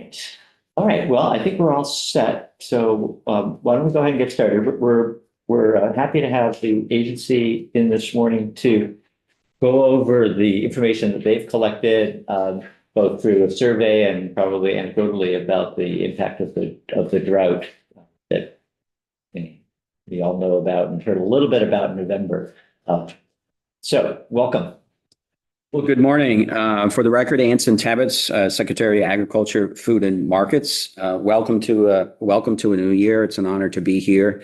Right. All right. Well, I think we're all set. So why don't we go ahead and get started? We're happy to have the agency in this morning to go over the information that they've collected, both through a survey and probably anecdotally about the impact of the drought that we all know about and heard a little bit about in November. So welcome. Well, good morning. For the record, Anson Tebbetts, Secretary of Agriculture, Food and Markets. Welcome to a new year. It's an honor to be here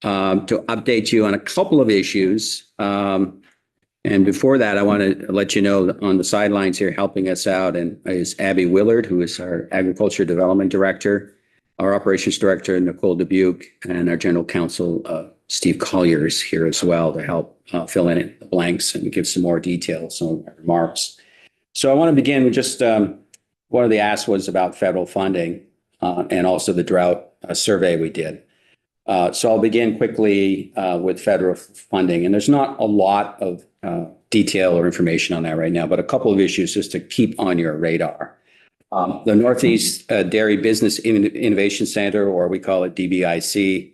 to update you on a couple of issues. And before that, I want to let you know on the sidelines here helping us out and is Abby Willard, who is our Agriculture Development Director, our Operations Director, Nicole Dubuque, and our General Counsel, Steve Collier is here as well to help fill in the blanks and give some more details, some of my remarks. So I want to begin with just one of the asks was about federal funding and also the drought survey we did. So I'll begin quickly with federal funding. And there's not a lot of detail or information on that right now, but a couple of issues just to keep on your radar. The Northeast Dairy Business Innovation Center, or we call it DBIC,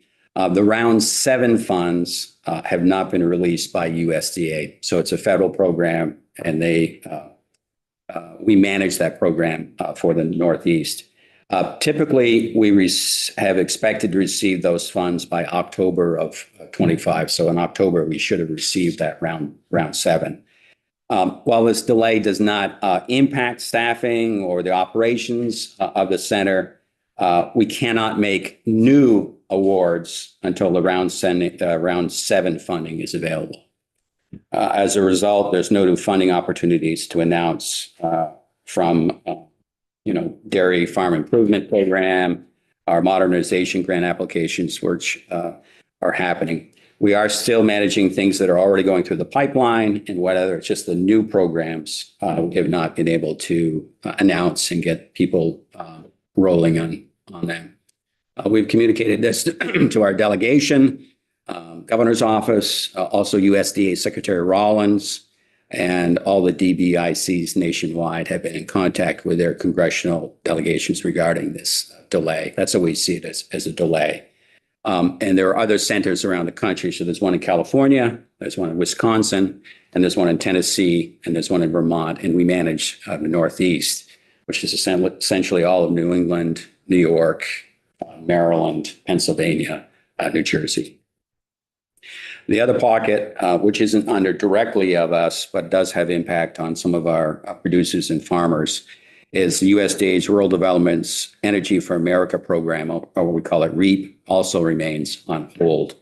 the Round 7 funds have not been released by USDA. So it's a federal program, and we manage that program for the Northeast. Typically, we have expected to receive those funds by October of 25. So in October, we should have received that round 7. While this delay does not impact staffing or the operations of the center, we cannot make new awards until the round 7 funding is available. As a result, there's no new funding opportunities to announce from Dairy Farm Improvement Program, our modernization grant applications, which are happening. We are still managing things that are already going through the pipeline, and whether it's just the new programs, we have not been able to announce and get people rolling on them. We've communicated this to our delegation, governor's office, also USDA Secretary Rollins, and all the DBICs nationwide have been in contact with their congressional delegations regarding this delay. That's how we see it as a delay. And there are other centers around the country. So there's one in California, there's one in Wisconsin, and there's one in Tennessee, and there's one in Vermont. And we manage the Northeast, which is essentially all of New England, New York, Maryland, Pennsylvania, New Jersey. The other pocket, which isn't under directly of us, but does have impact on some of our producers and farmers, is the USDA's Rural Development's Energy for America program, or what we call it REAP, also remains on hold.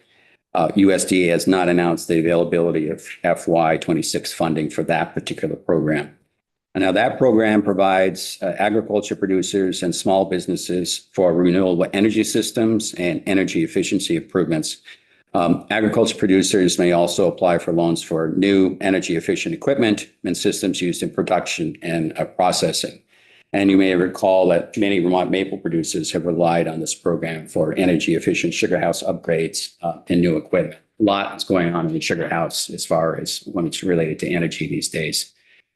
USDA has not announced the availability of FY26 funding for that particular program. And now that program provides agriculture producers and small businesses for renewable energy systems and energy efficiency improvements. Agriculture producers may also apply for loans for new energy efficient equipment and systems used in production and processing. And you may recall that many Vermont maple producers have relied on this program for energy efficient sugar house upgrades and new equipment. A lot is going on in the sugar house as far as when it's related to energy these days.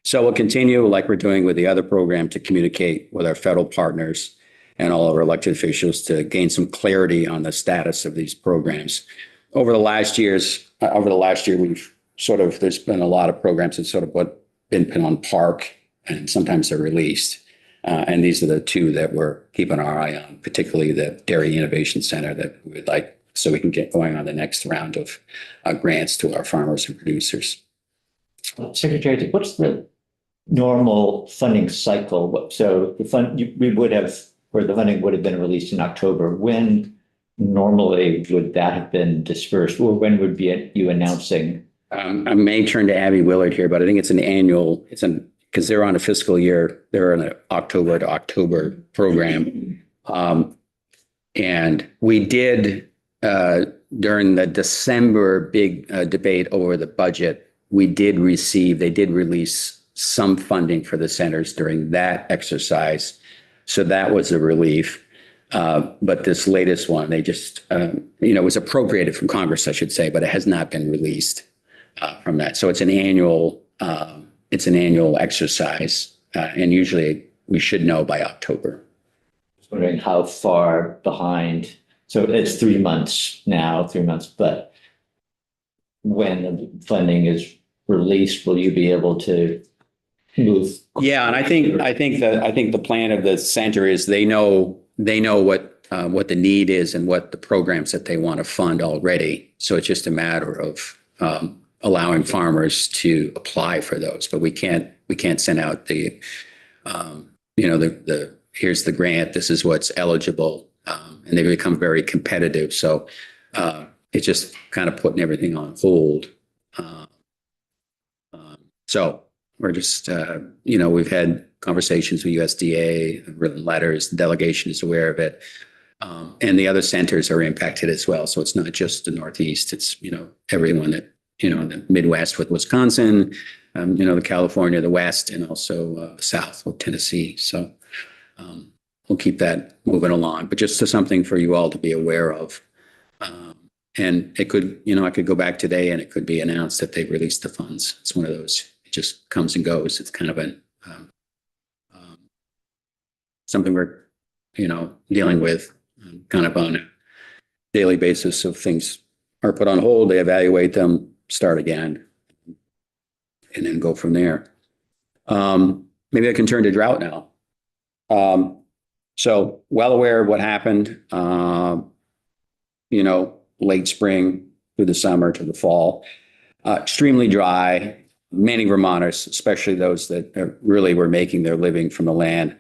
So we'll continue, like we're doing with the other program, to communicate with our federal partners and all of our elected officials to gain some clarity on the status of these programs. Over the last year, there's been a lot of programs that been put on park, and sometimes they're released. And these are the two that we're keeping our eye on, particularly the Dairy Innovation Center that we would like, so we can get going on the next round of grants to our farmers and producers. Secretary, what's the normal funding cycle? So the funding would have been released in October. When normally would that have been dispersed, or when would be you announcing? I may turn to Abby Willard here, but I think it's an annual. Because they're on a fiscal year, they're on an October to October program, and we did during the December big debate over the budget. They did release some funding for the centers during that exercise, so that was a relief. But this latest one, they just, was appropriated from Congress, I should say, but it has not been released from that. So it's an annual exercise, and usually we should know by October. wondering how far behind, so it's 3 months now, 3 months, but when the funding is released, will you be able to move? Yeah, and I think the plan of the center is they know what the need is and what the programs that they want to fund already. So it's just a matter of allowing farmers to apply for those. But we can't send out the the here's the grant, this is what's eligible, and they become very competitive. So it's just kind of putting everything on hold. So we're just, we've had conversations with USDA, written letters, the delegation is aware of it. And the other centers are impacted as well. So it's not just the Northeast, it's, everyone that, the Midwest with Wisconsin, the California, the West, and also South with Tennessee. So we'll keep that moving along, but just something for you all to be aware of. And it could, I could go back today and it could be announced that they've released the funds. It's one of those, it just comes and goes. It's kind of something we're, dealing with kind of on a daily basis. So things are put on hold, they evaluate them, start again, and then go from there. Maybe I can turn to drought now. So well aware of what happened, late spring through the summer to the fall. Extremely dry. Many Vermonters, especially those that really were making their living from the land.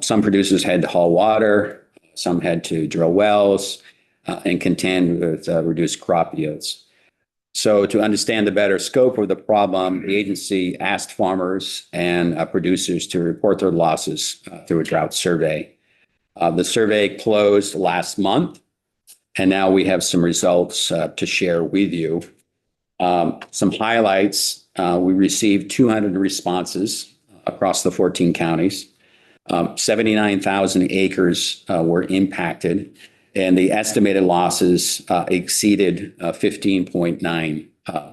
Some producers had to haul water. Some had to drill wells and contend with reduced crop yields. So to understand the better scope of the problem, the agency asked farmers and producers to report their losses through a drought survey. The survey closed last month, and now we have some results to share with you. Some highlights, we received 200 responses across the 14 counties. 79,000 acres were impacted, and the estimated losses exceeded 15.9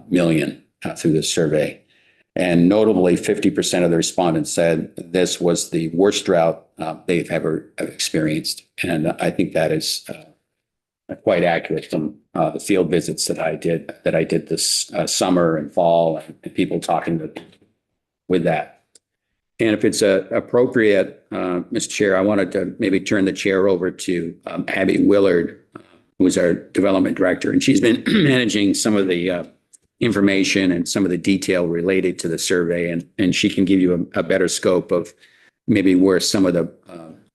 million through the survey. And notably, 50% of the respondents said this was the worst drought they've ever experienced. And I think that is quite accurate from the field visits that I did this summer and fall, and people talking with that. And if it's appropriate, Mr. Chair, I wanted to maybe turn the chair over to Abby Willard, who is our development director, and she's been managing some of the information and some of the detail related to the survey, and she can give you a better scope of maybe where some of the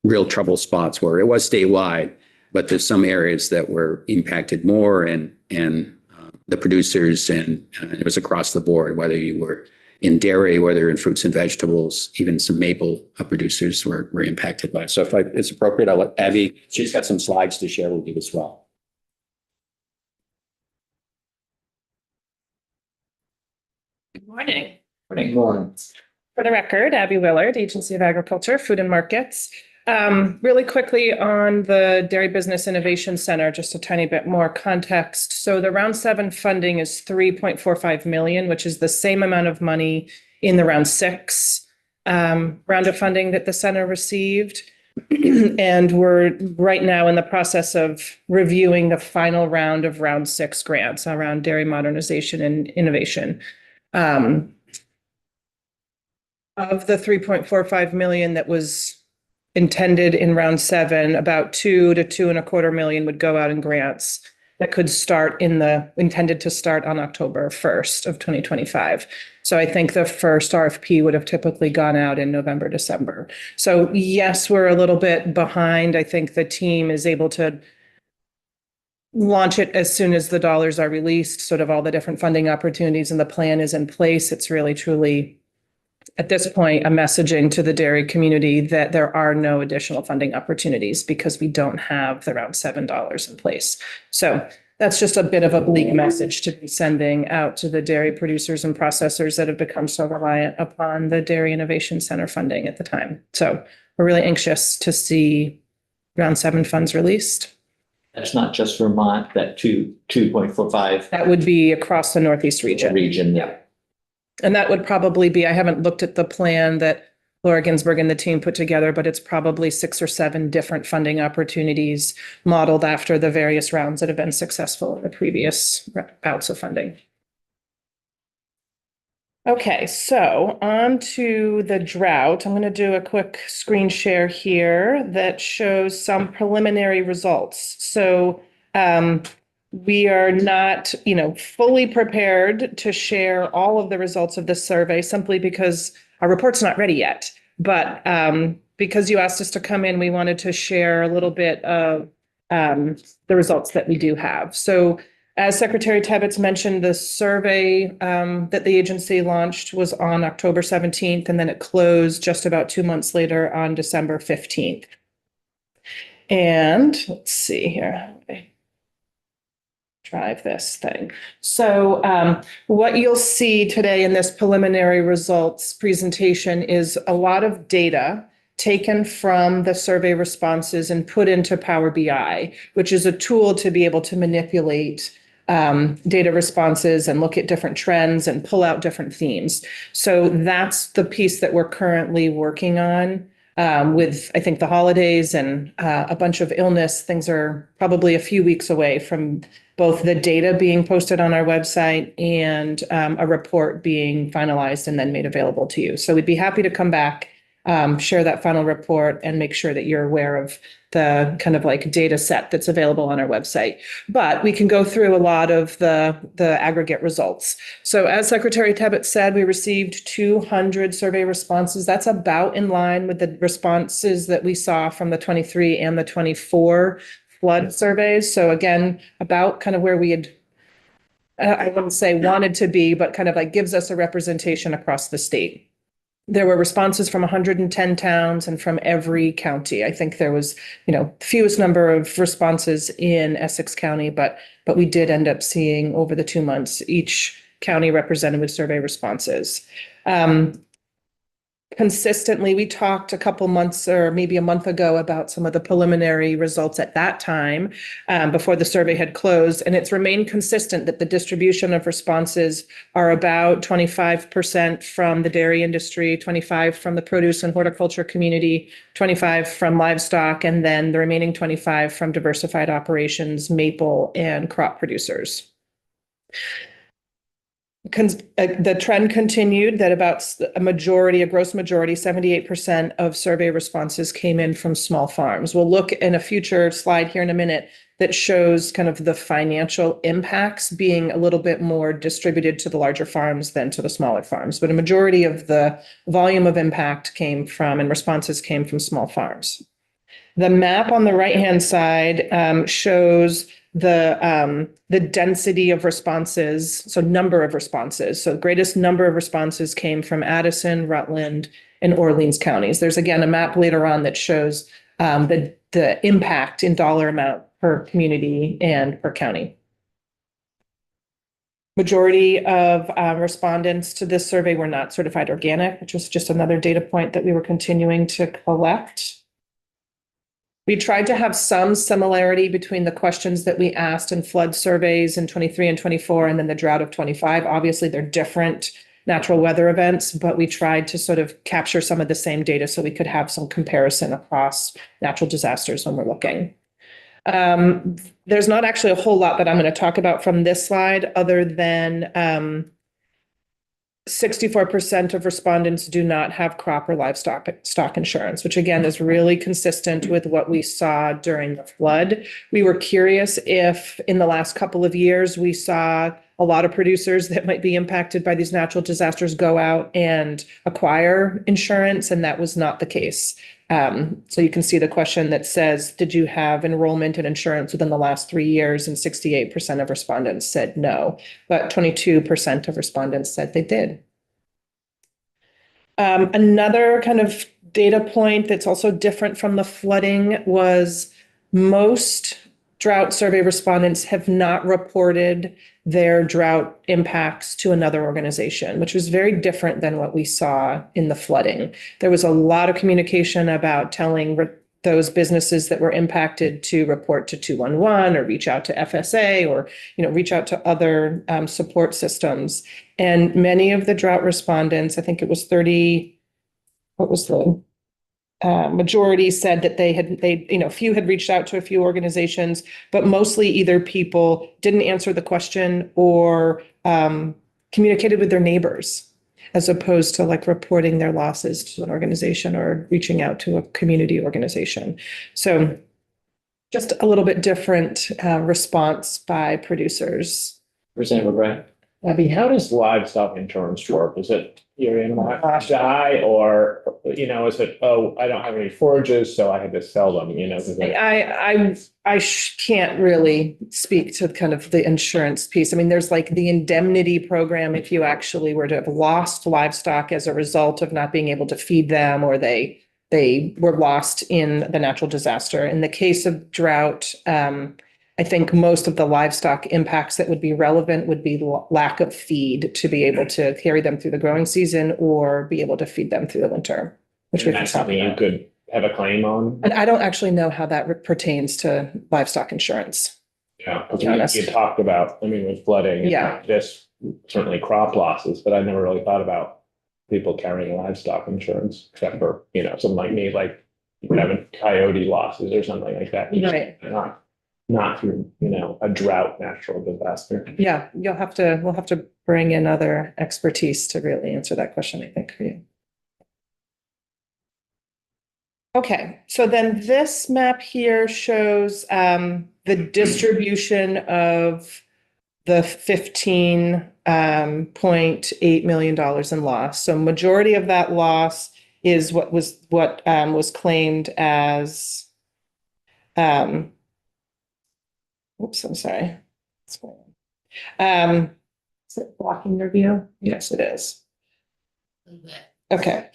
real trouble spots were. It was statewide, but there's some areas that were impacted more, and the producers, and it was across the board, whether you were in dairy, whether in fruits and vegetables, even some maple producers were impacted by it. So if it's appropriate, I'll let Abby, she's got some slides to share with you as well. Good morning. Good morning. For the record, Abby Willard, Agency of Agriculture, Food and Markets. Really quickly on the Dairy Business Innovation Center, just a tiny bit more context. So the round 7 funding is 3.45 million, which is the same amount of money in the round 6 round of funding that the center received. And we're right now in the process of reviewing the final round of round 6 grants around dairy modernization and innovation. Of the 3.45 million that was intended in round 7, about 2 to 2.25 million would go out in grants that could start intended to start on October 1st of 2025. So I think the first RFP would have typically gone out in November, December. So yes, we're a little bit behind. I think the team is able to launch it as soon as the dollars are released, sort of all the different funding opportunities and the plan is in place. It's really, truly, at this point, a messaging to the dairy community that there are no additional funding opportunities because we don't have the round $7 in place. So that's just a bit of a bleak message to be sending out to the dairy producers and processors that have become so reliant upon the Dairy Innovation Center funding at the time. So we're really anxious to see round 7 funds released. That's not just Vermont, that 2.45. That would be across the Northeast region. Yeah. And that would probably be, I haven't looked at the plan that Laura Ginsburg and the team put together, but it's probably 6 or 7 different funding opportunities modeled after the various rounds that have been successful in the previous bouts of funding. Okay, so on to the drought. I'm going to do a quick screen share here that shows some preliminary results. So we are not, fully prepared to share all of the results of this survey simply because our report's not ready yet. But because you asked us to come in, we wanted to share a little bit of the results that we do have. So as Secretary Tebbetts mentioned, the survey that the agency launched was on October 17th, and then it closed just about 2 months later on December 15th. And let's see here. Drive this thing. So what you'll see today in this preliminary results presentation is a lot of data taken from the survey responses and put into Power BI, which is a tool to be able to manipulate data responses and look at different trends and pull out different themes. So that's the piece that we're currently working on. With, I think, the holidays and a bunch of illness, things are probably a few weeks away from both the data being posted on our website and a report being finalized and then made available to you. So we'd be happy to come back, share that final report, and make sure that you're aware of the kind of like data set that's available on our website. But we can go through a lot of the aggregate results. So as Secretary Tebbetts said, we received 200 survey responses. That's about in line with the responses that we saw from the 23 and the 24 flood surveys. So again, about kind of where we had, I wouldn't say wanted to be, but kind of like gives us a representation across the state. There were responses from 110 towns and from every county. I think there was, fewest number of responses in Essex County, but we did end up seeing over the 2 months, each county represented with survey responses. Consistently, we talked a couple months or maybe a month ago about some of the preliminary results at that time before the survey had closed. And it's remained consistent that the distribution of responses are about 25% from the dairy industry, 25% from the produce and horticulture community, 25% from livestock, and then the remaining 25% from diversified operations, maple, and crop producers. The trend continued that about a gross majority, 78% of survey responses came in from small farms. We'll look in a future slide here in a minute that shows kind of the financial impacts being a little bit more distributed to the larger farms than to the smaller farms. But a majority of the volume of impact came from and responses came from small farms. The map on the right-hand side shows the density of responses, so number of responses. So the greatest number of responses came from Addison, Rutland, and Orleans counties. There's again a map later on that shows the impact in dollar amount per community and per county. Majority of respondents to this survey were not certified organic, which was just another data point that we were continuing to collect. We tried to have some similarity between the questions that we asked in flood surveys in 23 and 24 and then the drought of 25. Obviously, they're different natural weather events, but we tried to sort of capture some of the same data so we could have some comparison across natural disasters when we're looking. There's not actually a whole lot that I'm going to talk about from this slide other than 64% of respondents do not have crop or livestock insurance, which again is really consistent with what we saw during the flood. We were curious if in the last couple of years we saw a lot of producers that might be impacted by these natural disasters go out and acquire insurance, and that was not the case. So you can see the question that says, did you have enrollment in insurance within the last 3 years? And 68% of respondents said no, but 22% of respondents said they did. Another kind of data point that's also different from the flooding was most drought survey respondents have not reported their drought impacts to another organization, which was very different than what we saw in the flooding. There was a lot of communication about telling those businesses that were impacted to report to 211 or reach out to FSA or reach out to other support systems. And many of the drought respondents, I think it was what was the majority said that few had reached out to a few organizations, but mostly either people didn't answer the question or communicated with their neighbors as opposed to like reporting their losses to an organization or reaching out to a community organization. So just a little bit different response by producers. Representative O'Brien? Abby, how does livestock insurance work? Is it your animal die or, is it, oh, I don't have any forages, so I had to sell them, 'cause I can't really speak to kind of the insurance piece. I mean, there's like the indemnity program if you actually were to have lost livestock as a result of not being able to feed them or they were lost in the natural disaster. In the case of drought, I think most of the livestock impacts that would be relevant would be lack of feed to be able to carry them through the growing season or be able to feed them through the winter, which we can that's talk something you about. could have a claim on. And I don't actually know how that pertains to livestock insurance. Yeah, be honest. you talked about, with flooding. and Yeah. This certainly crop losses, but I never really thought about people carrying livestock insurance, except for, someone like me, like having coyote losses or something like that. Right. Not through, a drought natural disaster. Yeah, we'll have to bring in other expertise to really answer that question, I think, for you. Okay, so then this map here shows the distribution of the $15.8 million in loss. So majority of that loss is what was claimed as oops, I'm sorry. Is it blocking your view? Yes, it is. Okay.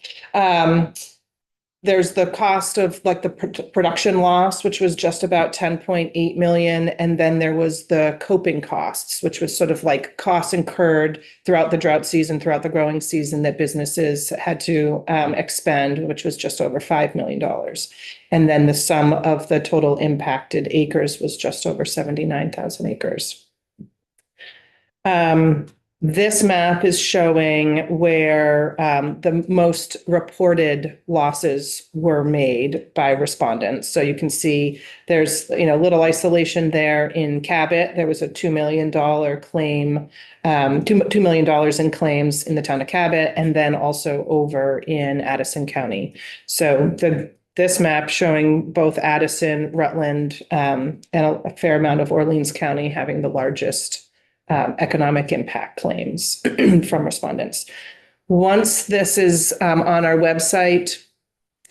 There's the cost of like the production loss, which was just about 10.8 million. And then there was the coping costs, which was sort of like costs incurred throughout the drought season, throughout the growing season that businesses had to expend, which was just over $5 million. And then the sum of the total impacted acres was just over 79,000 acres. This map is showing where the most reported losses were made by respondents. So you can see there's little isolation there in Cabot. There was a $2 million claim, $2 million in claims in the town of Cabot, and then also over in Addison County. So this map showing both Addison, Rutland, and a fair amount of Orleans County having the largest economic impact claims from respondents. Once this is on our website,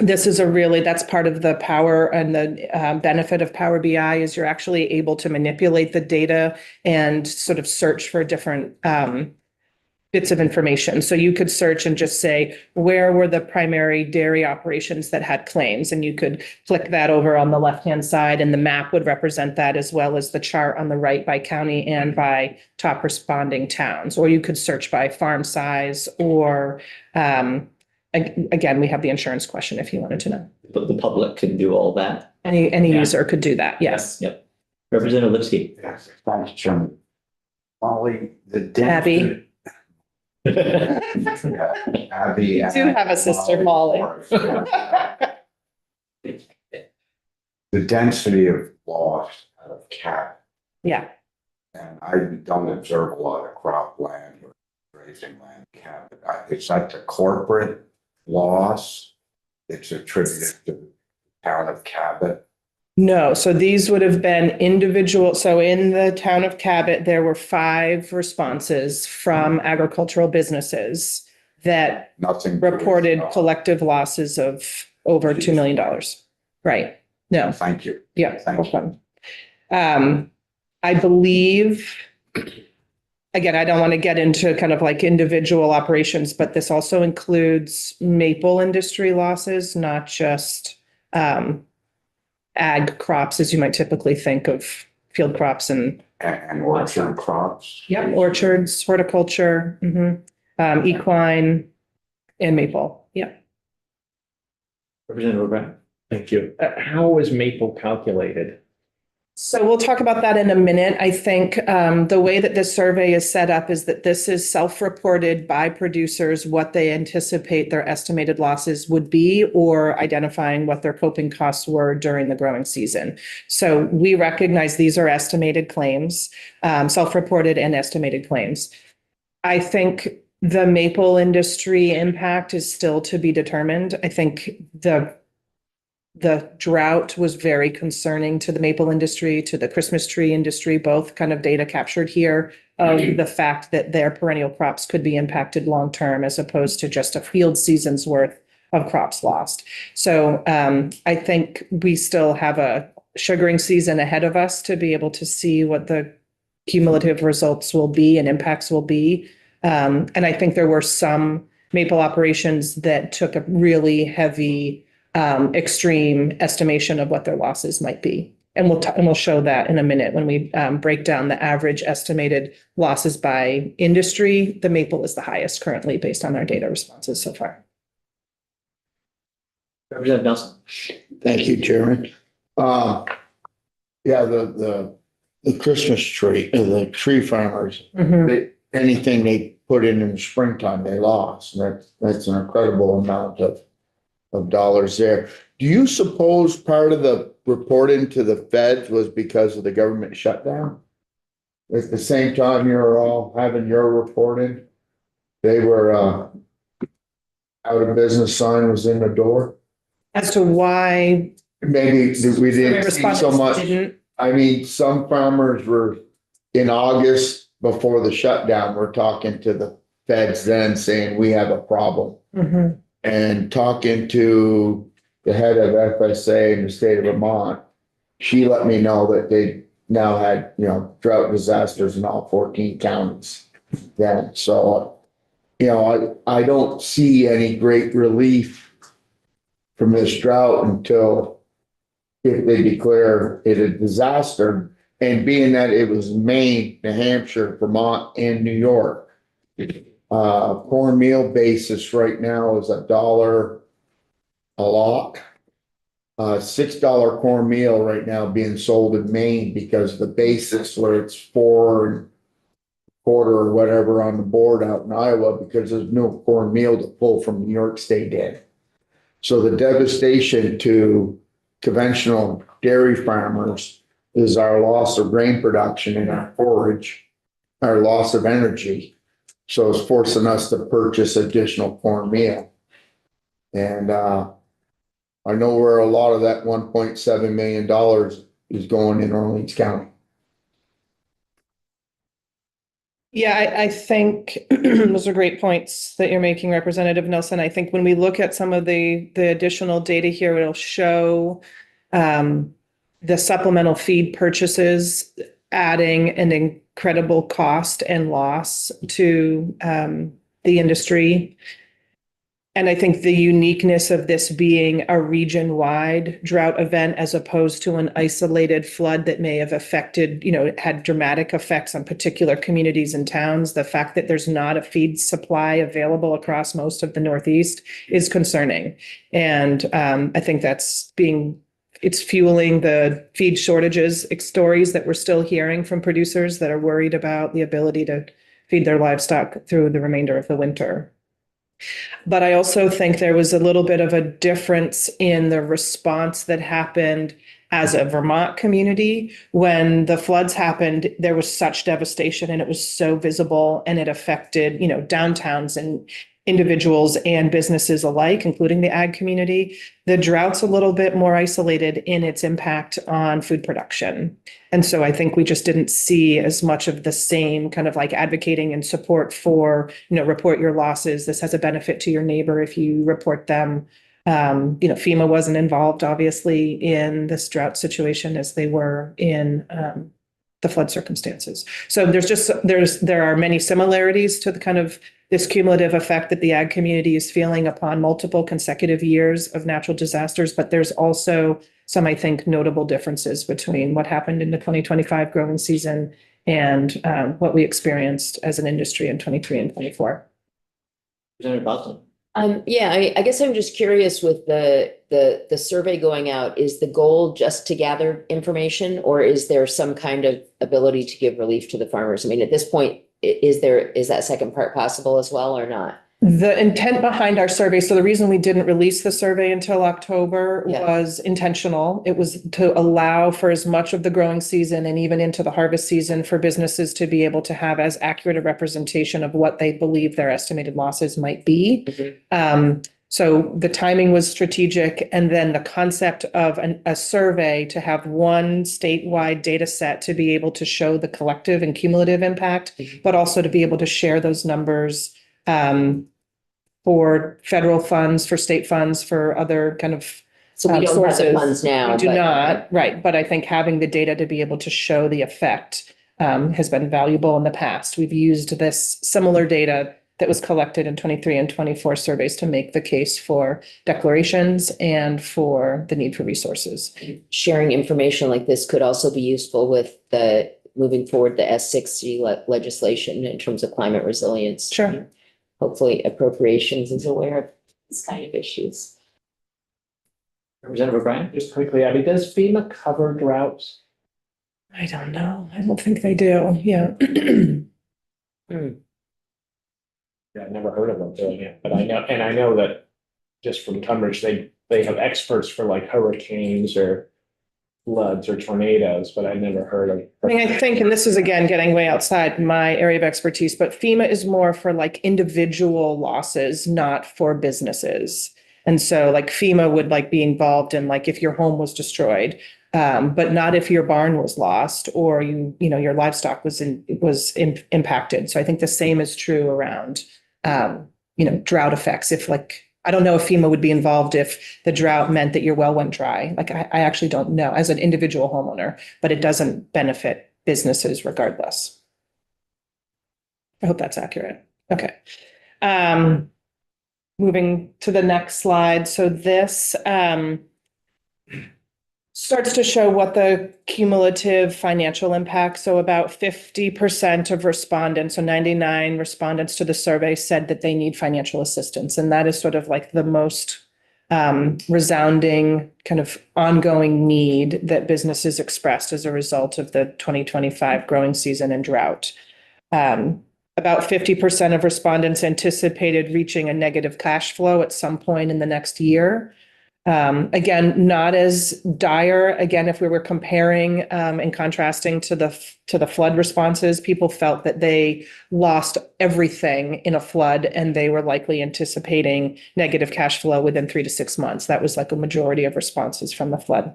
that's part of the power and the benefit of Power BI is you're actually able to manipulate the data and sort of search for different bits of information. So you could search and just say, where were the primary dairy operations that had claims? And you could click that over on the left-hand side and the map would represent that as well as the chart on the right by county and by top responding towns. Or you could search by farm size or, again, we have the insurance question if you wanted to know. But the public can do all that. Any Yeah. user could do that, yes. Yep. Representative Lipsky. Yes, thanks, Chairman. Molly, the Abby. density. Yeah, Abby. You do have a sister, Molly. The density of loss out of cat, Yeah, and I don't observe a lot of crop land or grazing land cat. Is that the corporate loss? It's attributed to the town of Cabot. no, so these would have been individual. So in the town of Cabot, there were 5 responses from agricultural businesses that Nothing. reported collective losses of over $2 million. Right, no, Thank you. yeah. Thank you. I believe, again, I don't want to get into kind of like individual operations, but this also includes maple industry losses, not just ag crops, as you might typically think of field crops and And orchard crops. orchards, horticulture, equine and maple. Yeah. Representative O'Brien. Thank you. How was maple calculated? So we'll talk about that in a minute. I think the way that this survey is set up is that this is self-reported by producers what they anticipate their estimated losses would be, or identifying what their coping costs were during the growing season. So we recognize these are estimated claims, self-reported and estimated claims. I think the maple industry impact is still to be determined. I think the drought was very concerning to the maple industry, to the Christmas tree industry, both kind of data captured here of the fact that their perennial crops could be impacted long-term as opposed to just a field season's worth of crops lost. So I think we still have a sugaring season ahead of us to be able to see what the cumulative results will be and impacts will be. And I think there were some maple operations that took a really heavy extreme estimation of what their losses might be. And we'll show that in a minute when we break down the average estimated losses by industry. The maple is the highest currently based on our data responses so far. Representative Nelson. Thank you, Chairman. Yeah, the Christmas tree, the tree farmers, anything they put in the springtime, they lost. That's an incredible amount of dollars there. Do you suppose part of the reporting to the feds was because of the government shutdown? At the same time you were all having your reporting, they were out of business sign was in the door? As to why Maybe we didn't see so respondents much. didn't. I mean, some farmers were in August before the shutdown, we're talking to the feds then saying we have a problem. And talking to the head of FSA in the state of Vermont, she let me know that they now had, drought disasters in all 14 counties then. So, I don't see any great relief from this drought until if they declare it a disaster. And being that it was Maine, New Hampshire, Vermont, and New York. Cornmeal basis right now is $1 a lot. $6 cornmeal right now being sold in Maine because the basis where it's 4 1/4 or whatever on the board out in Iowa because there's no cornmeal to pull from New York State in. So the devastation to conventional dairy farmers is our loss of grain production and our forage, our loss of energy. So it's forcing us to purchase additional cornmeal. And I know where a lot of that $1.7 million is going in Orleans County. Yeah, I think those are great points that you're making, Representative Nelson. I think when we look at some of the additional data here, it'll show the supplemental feed purchases adding an incredible cost and loss to the industry. And I think the uniqueness of this being a region-wide drought event as opposed to an isolated flood that may have affected, had dramatic effects on particular communities and towns. The fact that there's not a feed supply available across most of the Northeast is concerning. And I think it's fueling the feed shortages stories that we're still hearing from producers that are worried about the ability to feed their livestock through the remainder of the winter. But I also think there was a little bit of a difference in the response that happened as a Vermont community. When the floods happened, there was such devastation and it was so visible and it affected, downtowns and individuals and businesses alike, including the ag community. The drought's a little bit more isolated in its impact on food production. And so I think we just didn't see as much of the same kind of like advocating and support for, report your losses. This has a benefit to your neighbor if you report them. FEMA wasn't involved, obviously, in this drought situation as they were in the flood circumstances. So there are many similarities to the kind of this cumulative effect that the ag community is feeling upon multiple consecutive years of natural disasters, but there's also some, I think, notable differences between what happened in the 2025 growing season and what we experienced as an industry in 23 and 24. Representative Boston. Yeah, I guess I'm just curious with the survey going out, is the goal just to gather information, or is there some kind of ability to give relief to the farmers? I mean, at this point, is that second part possible as well or not? The intent behind our survey, so the reason we didn't release the survey until October Yeah. was intentional. It was to allow for as much of the growing season and even into the harvest season for businesses to be able to have as accurate a representation of what they believe their estimated losses might be. So the timing was strategic, and then the concept of a survey to have one statewide data set to be able to show the collective and cumulative impact, but also to be able to share those numbers for federal funds, for state funds, for other kind of So we don't have the sources. funds now. We do but- not, right, but I think having the data to be able to show the effect has been valuable in the past. We've used this similar data that was collected in 23 and 24 surveys to make the case for declarations and for the need for resources. Sharing information like this could also be useful with moving forward the S60 legislation in terms of climate resilience. Sure. Hopefully appropriations is aware of this kind of issues. Representative O'Brien? Just quickly, I mean, does FEMA cover droughts? I don't know. I don't think they do. Yeah. Yeah, I've never heard of them doing it, but I know that just from Tunbridge, they have experts for like hurricanes or floods or tornadoes, but I never heard of. I mean, I think, and this is again getting way outside my area of expertise, but FEMA is more for like individual losses, not for businesses. And so like FEMA would like be involved in like if your home was destroyed, but not if your barn was lost or your livestock was impacted. So I think the same is true around drought effects. If like, I don't know if FEMA would be involved if the drought meant that your well went dry. Like I actually don't know as an individual homeowner, but it doesn't benefit businesses regardless. I hope that's accurate. Okay. Moving to the next slide. So this starts to show what the cumulative financial impact. So about 50% of respondents, so 99 respondents to the survey said that they need financial assistance. And that is sort of like the most resounding kind of ongoing need that businesses expressed as a result of the 2025 growing season and drought. About 50% of respondents anticipated reaching a negative cash flow at some point in the next year. Again, not as dire. Again, if we were comparing and contrasting to the flood responses, people felt that they lost everything in a flood and they were likely anticipating negative cash flow within 3 to 6 months. That was like a majority of responses from the flood.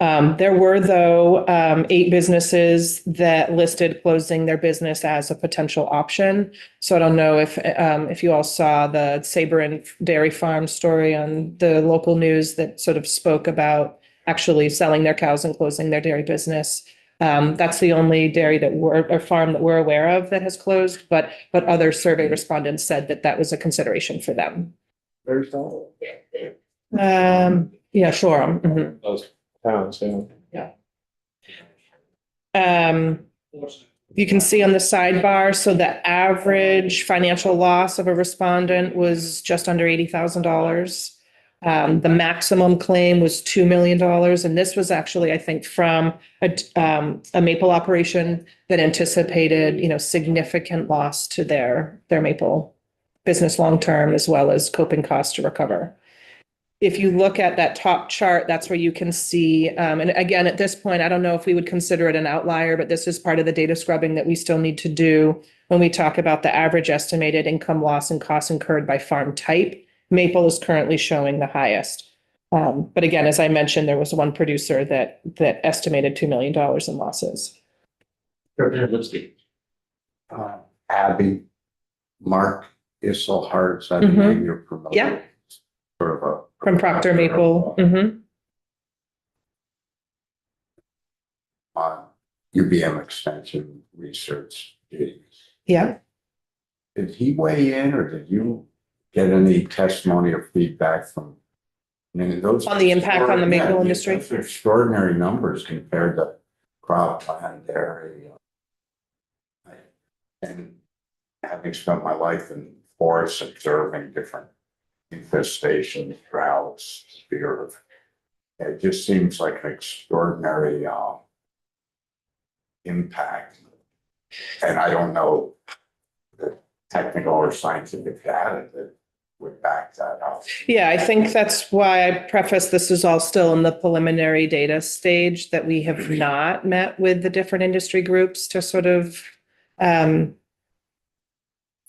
There were, though, 8 businesses that listed closing their business as a potential option. So I don't know if you all saw the Saber Dairy Farm story on the local news that sort of spoke about actually selling their cows and closing their dairy business. That's the only dairy or farm that we're aware of that has closed, but other survey respondents said that was a consideration for them. Where's that? Yeah, sure. Mhm. Those towns, yeah. You can see on the sidebar, so the average financial loss of a respondent was just under $80,000. The maximum claim was $2 million. And this was actually, I think, from a maple operation that anticipated, significant loss to their maple business long-term, as well as coping costs to recover. If you look at that top chart, that's where you can see, and again, at this point, I don't know if we would consider it an outlier, but this is part of the data scrubbing that we still need to do when we talk about the average estimated income loss and costs incurred by farm type. Maple is currently showing the highest. But again, as I mentioned, there was one producer that estimated $2 million in losses. Representative Lipsky. Abby, Mark Isselhart's, I think you're promoting. Yeah. Sort of a. From Procter Maple. Mhm. On UBM Extension Research. Yeah. Did he weigh in or did you get any testimony or feedback from? I mean, those. On the impact on the maple Yeah, industry? those are extraordinary numbers compared to cropland dairy. And having spent my life in forests observing different infestations, droughts, fear of. It just seems like an extraordinary impact. And I don't know the technical or scientific data that would back that up. Yeah, I think that's why I preface this is all still in the preliminary data stage, that we have not met with the different industry groups to sort of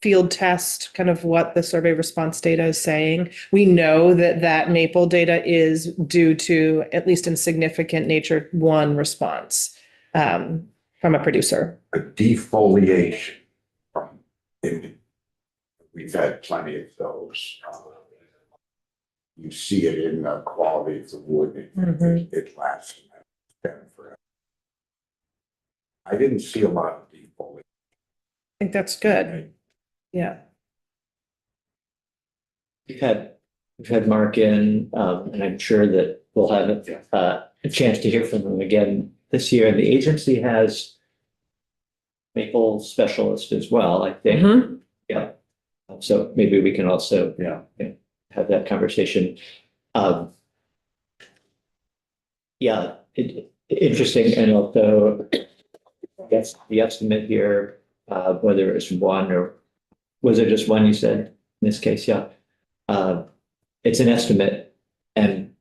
field test kind of what the survey response data is saying. We know that that maple data is due to, at least in significant nature, one response from a producer. A defoliation from, we've had plenty of those. You see it in the quality of the wood. It lasts forever. I didn't see a lot of defoliation. I think that's good. Yeah. We've had Mark in, and I'm sure that we'll have a chance to hear from him again this year. And the agency has maple specialist as well, I think. Yeah. So maybe we can also have that conversation. Interesting. And also, I guess the estimate here, whether it's one or was it just one you said in this case? Yeah. It's an estimate, and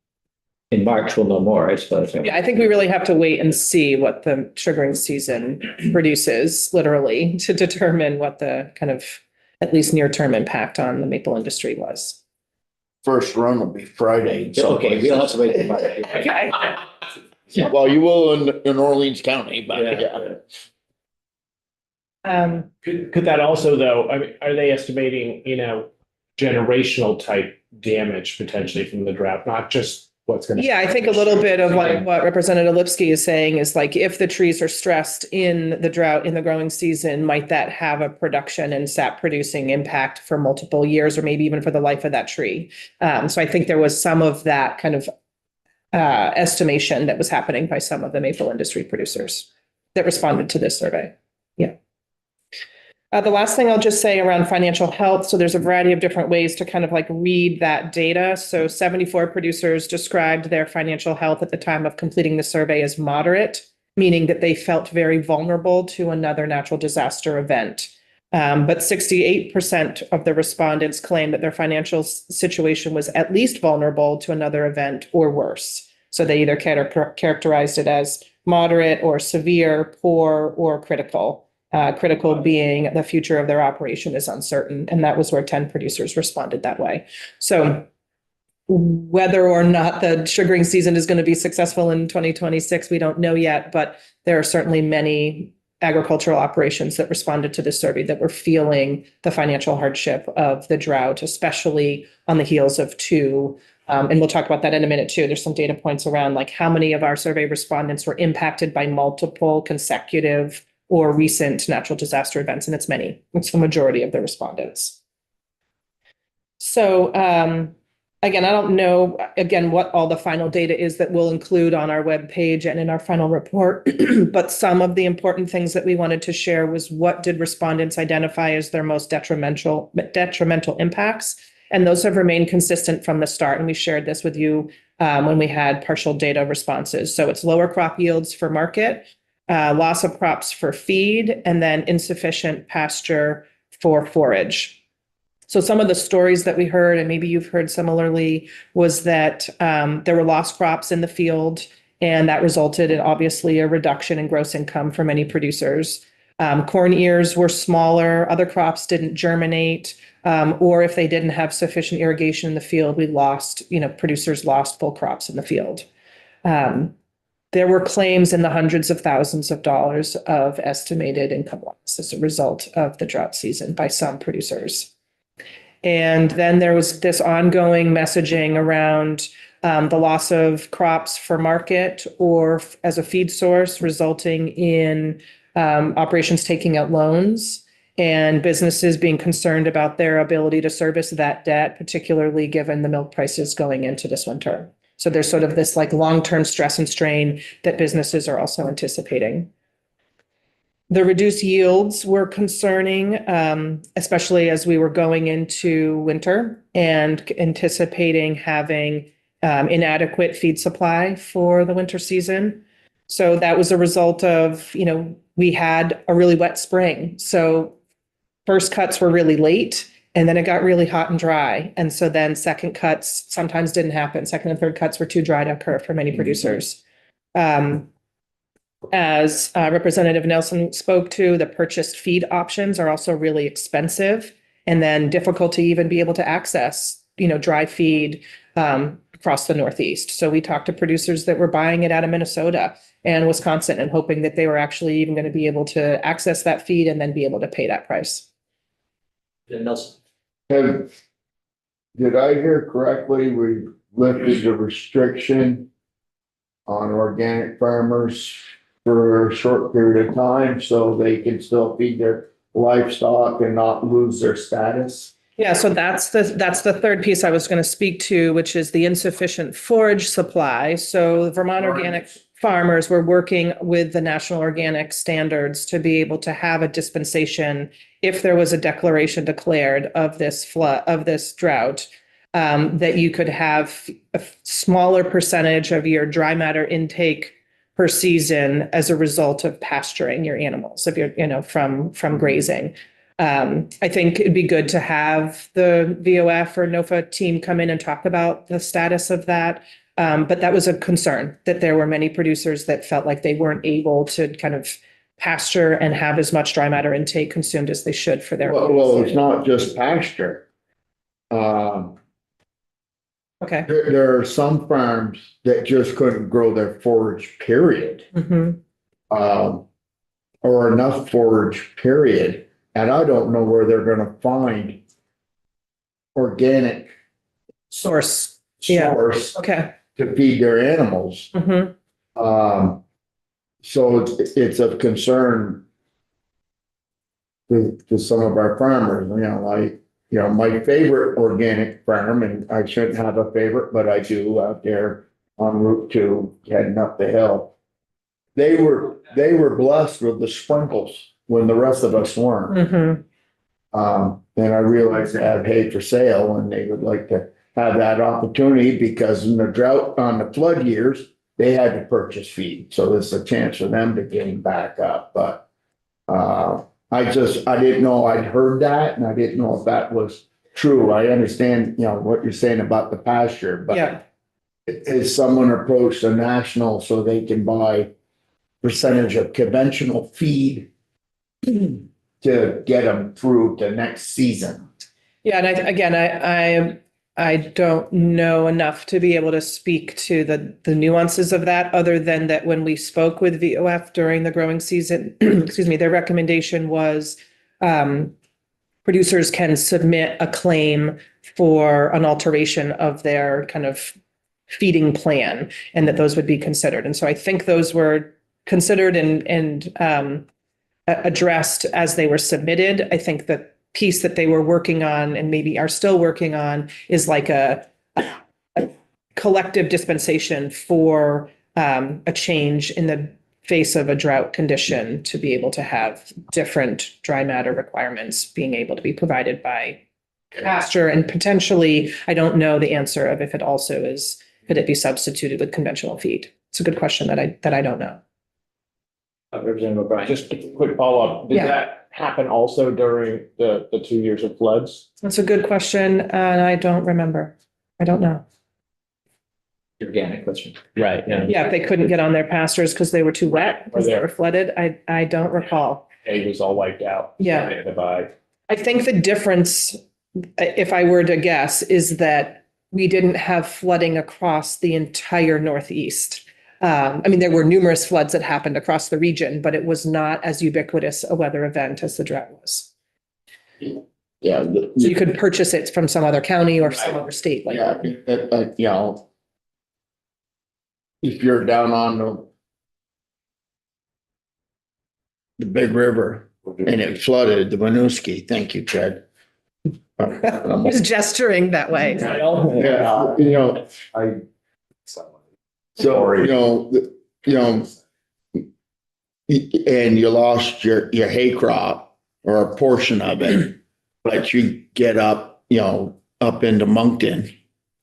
in March we'll know more, I suppose. Yeah, I think we really have to wait and see what the sugaring season produces, literally, to determine what the kind of at least near-term impact on the maple industry was. First run will be Friday. Okay, we'll have to wait. Okay. Well, you will in Orleans County, but Yeah. Could that also, though, I mean, are they estimating, generational type damage potentially from the drought, not just what's going to? Yeah, I think a little bit of like what Representative Lipsky is saying is like, if the trees are stressed in the drought in the growing season, might that have a production and sap producing impact for multiple years or maybe even for the life of that tree? So I think there was some of that kind of estimation that was happening by some of the maple industry producers that responded to this survey. Yeah. The last thing I'll just say around financial health. So there's a variety of different ways to kind of like read that data. So 74 producers described their financial health at the time of completing the survey as moderate, meaning that they felt very vulnerable to another natural disaster event. But 68% of the respondents claimed that their financial situation was at least vulnerable to another event or worse. So they either characterized it as moderate or severe, poor, or critical. Critical being the future of their operation is uncertain. And that was where 10 producers responded that way. So whether or not the sugaring season is going to be successful in 2026, we don't know yet, but there are certainly many agricultural operations that responded to this survey that were feeling the financial hardship of the drought, especially on the heels of two. And we'll talk about that in a minute too. There's some data points around like how many of our survey respondents were impacted by multiple consecutive or recent natural disaster events, and it's many. It's the majority of the respondents. So again, I don't know, what all the final data is that we'll include on our webpage and in our final report, but some of the important things that we wanted to share was what did respondents identify as their most detrimental impacts, and those have remained consistent from the start, and we shared this with you when we had partial data responses. So it's lower crop yields for market, loss of crops for feed, and then insufficient pasture for forage. So some of the stories that we heard, and maybe you've heard similarly, was that there were lost crops in the field, and that resulted in obviously a reduction in gross income for many producers. Corn ears were smaller, other crops didn't germinate, or if they didn't have sufficient irrigation in the field, producers lost full crops in the field. There were claims in the hundreds of thousands of dollars of estimated income loss as a result of the drought season by some producers. And then there was this ongoing messaging around the loss of crops for market or as a feed source, resulting in operations taking out loans and businesses being concerned about their ability to service that debt, particularly given the milk prices going into this winter. So there's sort of this like long-term stress and strain that businesses are also anticipating. The reduced yields were concerning, especially as we were going into winter and anticipating having inadequate feed supply for the winter season. So that was a result of, we had a really wet spring. So first cuts were really late, and then it got really hot and dry. And so then second cuts sometimes didn't happen. Second and third cuts were too dry to occur for many producers. As Representative Nelson spoke to, the purchased feed options are also really expensive, and then difficult to even be able to access, dry feed across the Northeast. So we talked to producers that were buying it out of Minnesota and Wisconsin and hoping that they were actually even going to be able to access that feed and then be able to pay that price. Nelson. Did I hear correctly? We lifted the restriction on organic farmers for a short period of time so they can still feed their livestock and not lose their status? Yeah, so that's the third piece I was going to speak to, which is the insufficient forage supply. So Vermont Organic Farmers were working with the National Organic Standards to be able to have a dispensation if there was a declaration declared of this flood, of this drought, that you could have a smaller percentage of your dry matter intake per season as a result of pasturing your animals, if you're, from grazing. I think it'd be good to have the VOF or NOFA team come in and talk about the status of that. But that was a concern, that there were many producers that felt like they weren't able to kind of pasture and have as much dry matter intake consumed as they should for their. Well, it's not just pasture. Okay. There are some farms that just couldn't grow their forage, period. Mhm. Or enough forage, period. And I don't know where they're gonna find organic Source. Yeah. source Okay. to feed their animals. Mhm. So it's of concern to some of our farmers, my favorite organic farm, and I shouldn't have a favorite, but I do out there on Route 2 heading up the hill. They were blessed with the sprinkles when the rest of us weren't. Mhm. And I realized they have hay for sale and they would like to have that opportunity because in the drought on the flood years, they had to purchase feed. So there's a chance for them to gain back up. But I didn't know I'd heard that and I didn't know if that was true. I understand, what you're saying about the pasture, but Yeah. is someone approached a national so they can buy percentage of conventional feed to get them through the next season? Yeah, and I don't know enough to be able to speak to the nuances of that, other than that when we spoke with VOF during the growing season, excuse me, their recommendation was producers can submit a claim for an alteration of their kind of feeding plan, and that those would be considered. And so I think those were considered and addressed as they were submitted. I think the piece that they were working on and maybe are still working on is like a collective dispensation for a change in the face of a drought condition to be able to have different dry matter requirements being able to be provided by pasture, and potentially, I don't know the answer of if it also is, could it be substituted with conventional feed? It's a good question that I don't know. Representative O'Brien. Just a quick follow-up. Did Yeah. that happen also during the 2 years of floods? That's a good question, and I don't remember. I don't know. Organic question. Right, yeah. Yeah, if they couldn't get on their pastures because they were too wet, because they there. were flooded, I don't recall. Hay was all wiped out. Yeah. They had to buy. I think the difference, if I were to guess, is that we didn't have flooding across the entire Northeast. There were numerous floods that happened across the region, but it was not as ubiquitous a weather event as the drought was. Yeah. So you could purchase it from some other county or some other state like Yeah, that. if you're down on the big river and it flooded the Winooski, thank you, Ted. He's gesturing that way. Yeah, So, and you lost your hay crop or a portion of it, but you get up, up into Moncton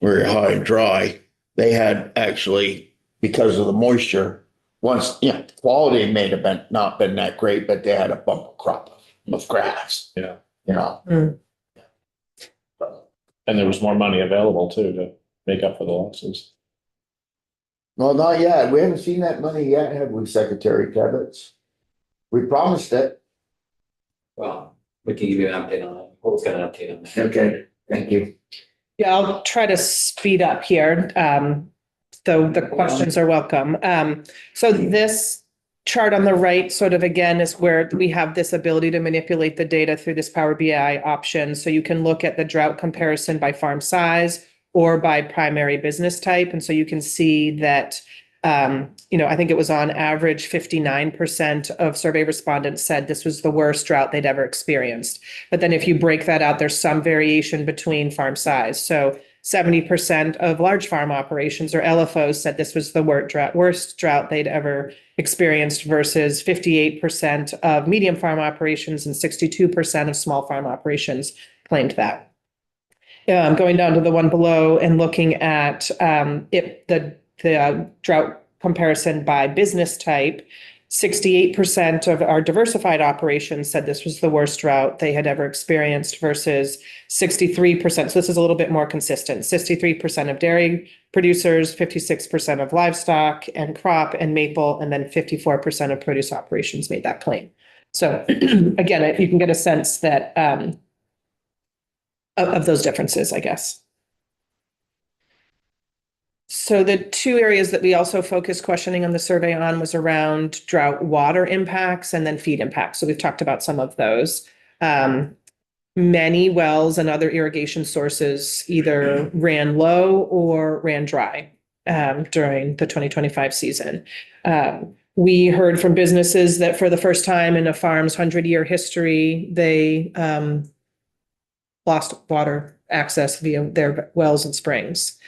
where you're high and dry, they had actually, because of the moisture, once, quality may have been, not been that great, but they had a bumper crop of grass. Yeah. And there was more money available too to make up for the losses. Well, not yet. We haven't seen that money yet, have we, Secretary Tebbets? We promised it. Well, we can give you an update on that. Paul's got an update on that. Okay, thank you. Yeah, I'll try to speed up here. So the questions are welcome. So this chart on the right sort of again is where we have this ability to manipulate the data through this Power BI option. So you can look at the drought comparison by farm size or by primary business type. And so you can see that, I think it was on average 59% of survey respondents said this was the worst drought they'd ever experienced. But then if you break that out, there's some variation between farm size. So 70% of large farm operations or LFOs said this was the worst drought they'd ever experienced versus 58% of medium farm operations and 62% of small farm operations claimed that. Going down to the one below and looking at the drought comparison by business type, 68% of our diversified operations said this was the worst drought they had ever experienced versus 63%. So this is a little bit more consistent. 63% of dairy producers, 56% of livestock and crop and maple, and then 54% of produce operations made that claim. So again, you can get a sense that of those differences, I guess. So the two areas that we also focused questioning on the survey on was around drought water impacts and then feed impacts. So we've talked about some of those. Many wells and other irrigation sources either ran low or ran dry during the 2025 season. We heard from businesses that for the first time in a farm's 100-year history, they lost water access via their wells and springs.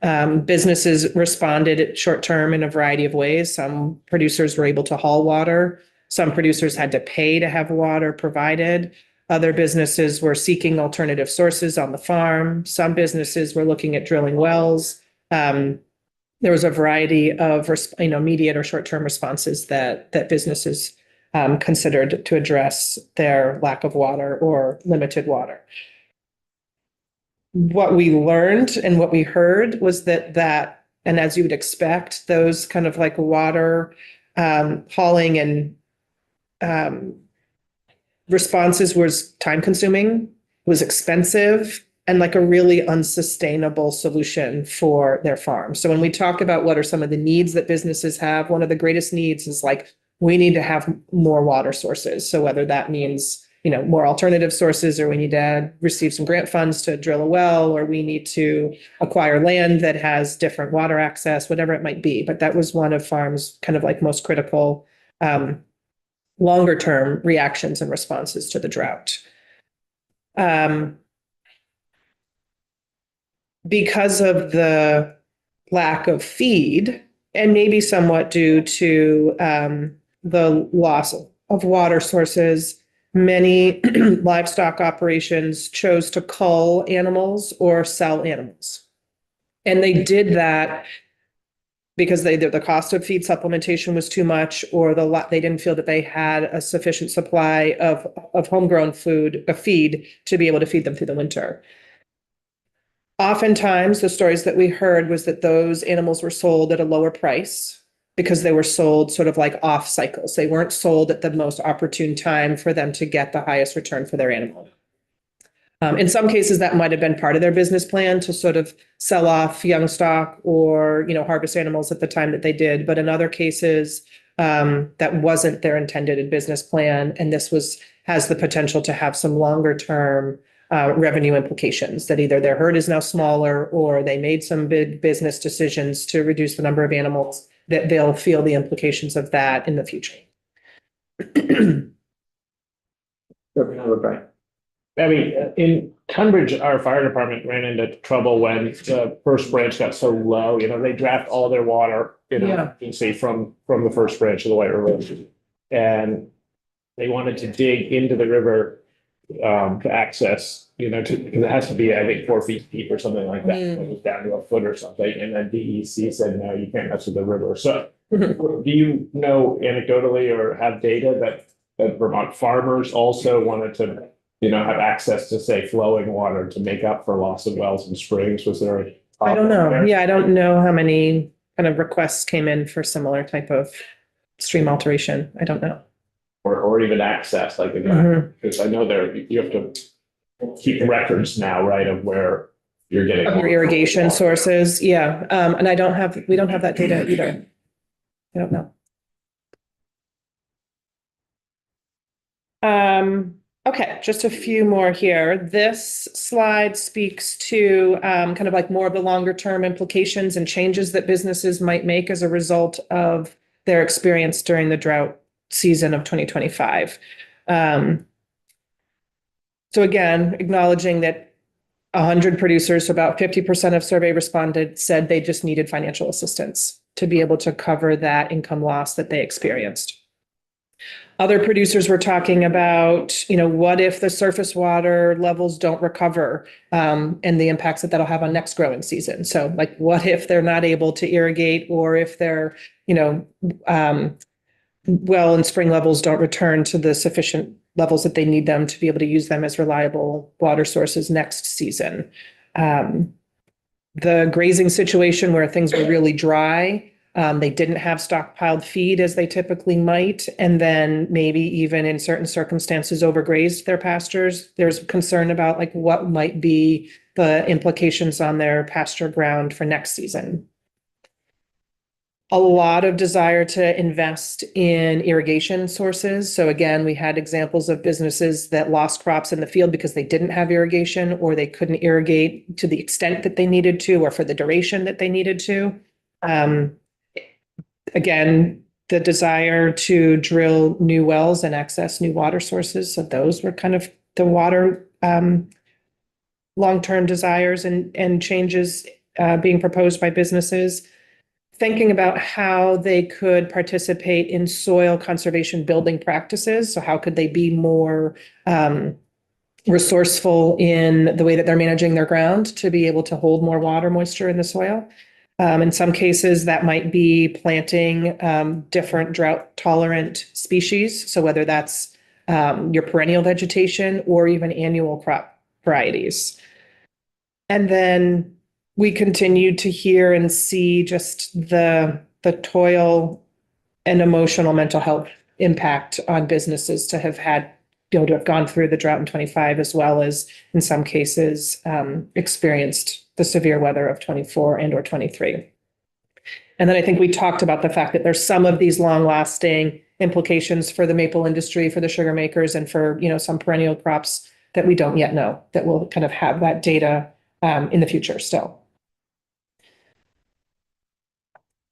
Businesses responded short term in a variety of ways. Some producers were able to haul water. Some producers had to pay to have water provided. Other businesses were seeking alternative sources on the farm. Some businesses were looking at drilling wells. There was a variety of immediate or short-term responses that businesses considered to address their lack of water or limited water. What we learned and what we heard was that, and as you would expect, those kind of like water hauling and responses was time consuming, was expensive, and like a really unsustainable solution for their farm. So when we talk about what are some of the needs that businesses have, one of the greatest needs is like, we need to have more water sources. So whether that means more alternative sources, or we need to receive some grant funds to drill a well, or we need to acquire land that has different water access, whatever it might be. But that was one of farms' kind of like most critical longer term reactions and responses to the drought. Because of the lack of feed, and maybe somewhat due to the loss of water sources, many livestock operations chose to cull animals or sell animals. And they did that because either the cost of feed supplementation was too much, or they didn't feel that they had a sufficient supply of homegrown feed to be able to feed them through the winter. Oftentimes, the stories that we heard was that those animals were sold at a lower price because they were sold sort of like off cycles. They weren't sold at the most opportune time for them to get the highest return for their animal. In some cases, that might have been part of their business plan to sort of sell off young stock or, harvest animals at the time that they did. But in other cases, that wasn't their intended business plan. And this has the potential to have some longer term revenue implications, that either their herd is now smaller or they made some big business decisions to reduce the number of animals, that they'll feel the implications of that in the future. I mean, in Tunbridge, our fire department ran into trouble when the first branch got so low. They draft all their water, you can see from the first branch of the White River. and they wanted to dig into the river to access, because it has to be, I think, 4 feet deep or something like that. It was down to a foot or something, and then DEC said, no, you can't mess with the river. So do you know anecdotally or have data that Vermont farmers also wanted to, have access to, say, flowing water to make up for loss of wells and springs? Was there a I don't problem know. there? Yeah, I don't know how many kind of requests came in for similar type of stream alteration. I don't know. Or even access, like, Mhm. because I know you have to keep records now, right, of where you're getting. Of your irrigation sources, yeah. And we don't have that data either. I don't know. Okay, just a few more here. This slide speaks to kind of like more of the longer term implications and changes that businesses might make as a result of their experience during the drought season of 2025. So again, acknowledging that 100 producers, about 50% of survey respondents said they just needed financial assistance to be able to cover that income loss that they experienced. Other producers were talking about, what if the surface water levels don't recover, and the impacts that that'll have on next growing season. So like, what if they're not able to irrigate, or if their, well and spring levels don't return to the sufficient levels that they need them to be able to use them as reliable water sources next season. The grazing situation where things were really dry, they didn't have stockpiled feed as they typically might, and then maybe even in certain circumstances overgrazed their pastures. There's concern about like what might be the implications on their pasture ground for next season. A lot of desire to invest in irrigation sources. So again, we had examples of businesses that lost crops in the field because they didn't have irrigation, or they couldn't irrigate to the extent that they needed to, or for the duration that they needed to. Again, the desire to drill new wells and access new water sources. So those were kind of the water long-term desires and changes being proposed by businesses. Thinking about how they could participate in soil conservation building practices. So how could they be more resourceful in the way that they're managing their ground to be able to hold more water moisture in the soil? In some cases, that might be planting different drought tolerant species. So whether that's your perennial vegetation or even annual crop varieties. And then we continue to hear and see just the toil and emotional mental health impact on businesses to have had, to have gone through the drought in 25, as well as in some cases experienced the severe weather of 24 and or 23. And then I think we talked about the fact that there's some of these long lasting implications for the maple industry, for the sugar makers, and for, some perennial crops that we don't yet know, that will kind of have that data in the future still.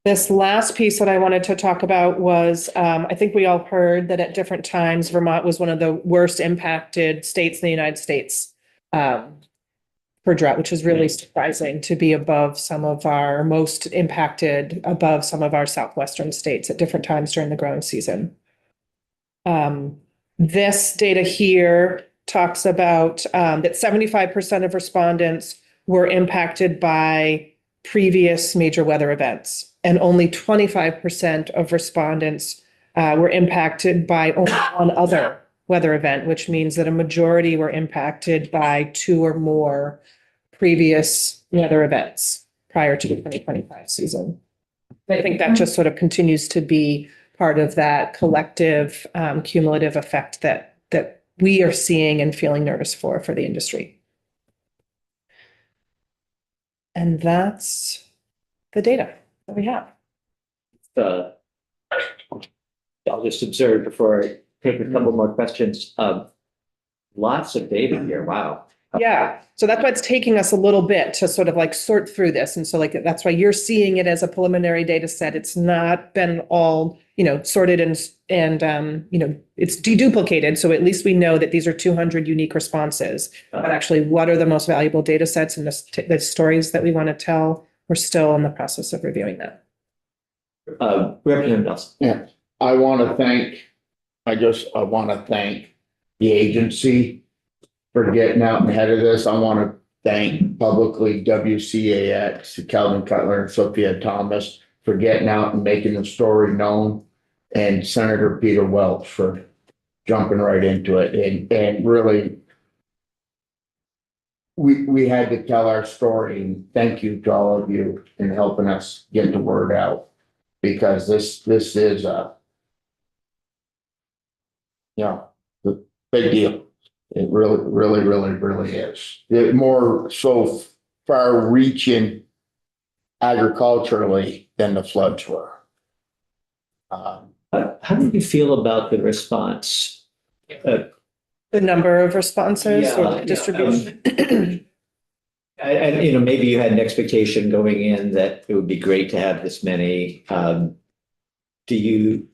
This last piece that I wanted to talk about was, I think we all heard that at different times, Vermont was one of the worst impacted states in the United States for drought, which is really surprising to be above some of our most impacted, above some of our southwestern states at different times during the growing season. This data here talks about that 75% of respondents were impacted by previous major weather events, and only 25% of respondents were impacted by only one other weather event, which means that a majority were impacted by 2 or more previous weather events prior to the 2025 season. I think that just sort of continues to be part of that collective cumulative effect that we are seeing and feeling nervous for the industry. And that's the data that we have. I'll just observe before I take a couple more questions. Lots of data here. Wow. Yeah, so that's why it's taking us a little bit to sort of like sort through this. And so like, that's why you're seeing it as a preliminary data set. It's not been all, sorted and it's deduplicated. So at least we know that these are 200 unique responses, but actually what are the most valuable data sets and the stories that we want to tell? We're still in the process of reviewing that. Representative Nelson. Yeah, I want to thank I want to thank the agency for getting out ahead of this. I want to thank publicly WCAX, Calvin Cutler, and Sophia Thomas for getting out and making the story known, and Senator Peter Welch for jumping right into it and really we had to tell our story, and thank you to all of you in helping us get the word out, because this is a the big deal. It really is. It more so far reaching agriculturally than the floods were. How do you feel about the response? The number of responses Yeah, or the distribution? And, you know, maybe you had an expectation going in that it would be great to have this many. Do you,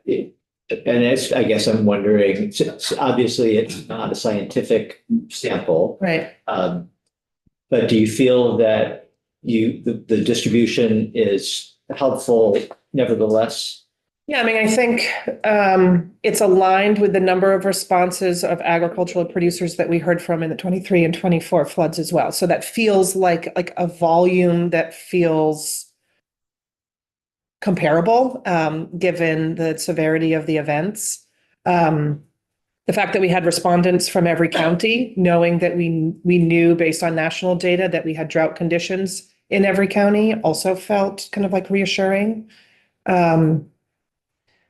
and it's, I guess I'm wondering, obviously it's not a scientific sample. Right. But do you feel that the distribution is helpful nevertheless? Yeah, I mean, I think it's aligned with the number of responses of agricultural producers that we heard from in the 23 and 24 floods as well. So that feels like a volume that feels comparable, given the severity of the events. The fact that we had respondents from every county, knowing that we knew based on national data that we had drought conditions in every county, also felt kind of like reassuring.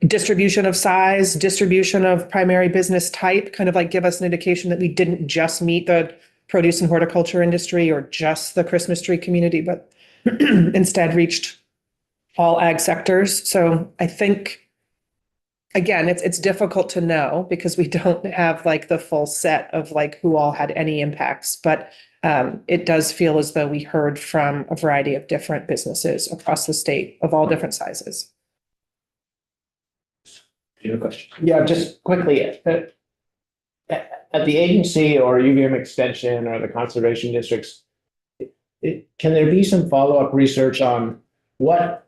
Distribution of size, distribution of primary business type, kind of like give us an indication that we didn't just meet the produce and horticulture industry or just the Christmas tree community, but instead reached all ag sectors. So I think, again, it's difficult to know because we don't have like the full set of like who all had any impacts, but it does feel as though we heard from a variety of different businesses across the state of all different sizes. Do you have a question? Yeah, just quickly, at the agency or UVM Extension or the conservation districts, can there be some follow-up research on what,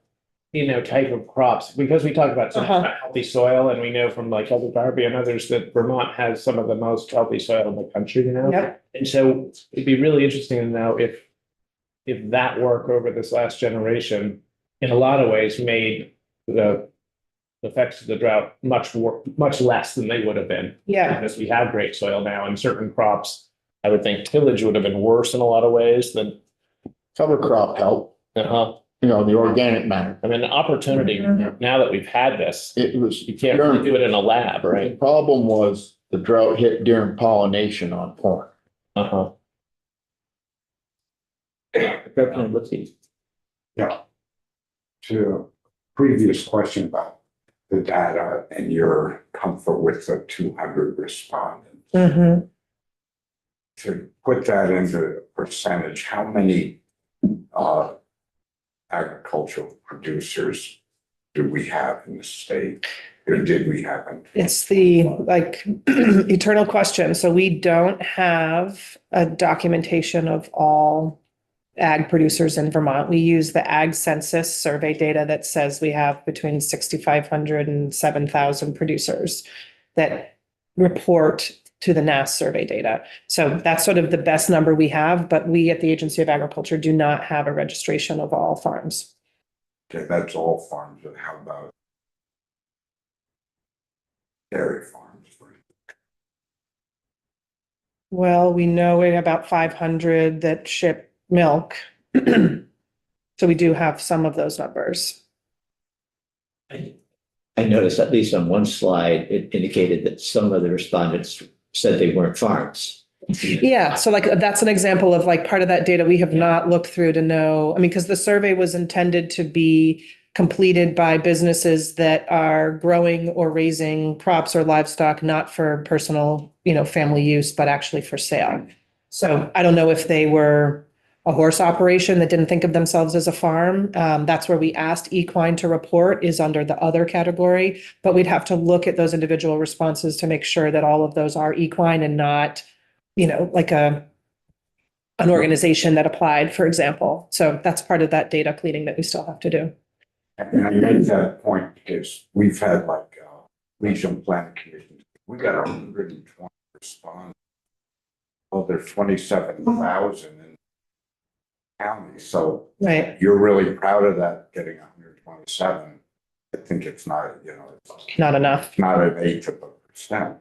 type of crops? Because we talk about healthy soil, and we know from like Heather Darby and others that Vermont has some of the most healthy soil in the country, Yep. And so it'd be really interesting to know if that work over this last generation, in a lot of ways, made the effects of the drought much less than they would have been. Yeah. Because we have great soil now, and certain crops, I would think tillage would have been worse in a lot of ways than. Cover crop help, the organic matter. I mean, the opportunity, now that we've had this, It was, you can't really do it in a lab, the right? problem was the drought hit during pollination on corn. Representative Lipsey. Yeah. To previous question about the data and your comfort with the 200 respondents. Mm-hmm. To put that into percentage, how many agricultural producers do we have in the state? Or did we have? It's the eternal question. So we don't have a documentation of all ag producers in Vermont. We use the ag census survey data that says we have between 6,500 and 7,000 producers that report to the NASS survey data. So that's sort of the best number we have, but we at the Agency of Agriculture do not have a registration of all farms. Okay, that's all farms, but how about dairy farms? Well, we know we have about 500 that ship milk. So we do have some of those numbers. I noticed at least on one slide, it indicated that some of the respondents said they weren't farms. Yeah, so like that's an example of like part of that data we have not looked through to know. I mean, because the survey was intended to be completed by businesses that are growing or raising crops or livestock, not for personal, family use, but actually for sale. So I don't know if they were a horse operation that didn't think of themselves as a farm. That's where we asked equine to report, is under the other category, but we'd have to look at those individual responses to make sure that all of those are equine and not, like an organization that applied, for example. So that's part of that data cleaning that we still have to do. And I made that point because we've had regional planning commission. We got 120 respondents. Well, there's 27,000 in the county, so Right. you're really proud of that, getting 127. I think it's not, it's Not enough. not an eighth of a percent.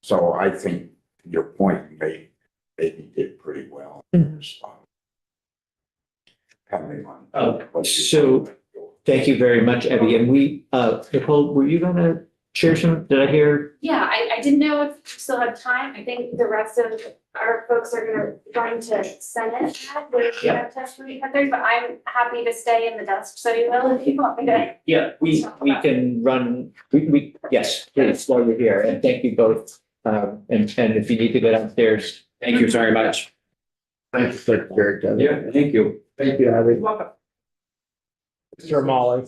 So I think your point maybe did pretty well. in response. Depending on what you so- want to do. Thank you very much, Abby. And we, Nicole, were you gonna share some, did I hear? Yeah, I didn't know if you still have time. I think the rest of our folks are going to Senate with Yeah. testimony at 30, but I'm happy to stay in the desk, so you will if you want me to. Yeah, we can run, yes, please, while you're here. And thank you both. And if you need to go downstairs. Thank you very much. Thank you, Secretary. Kevin. Yeah, thank you. Thank you, Abby. Mr. Molly.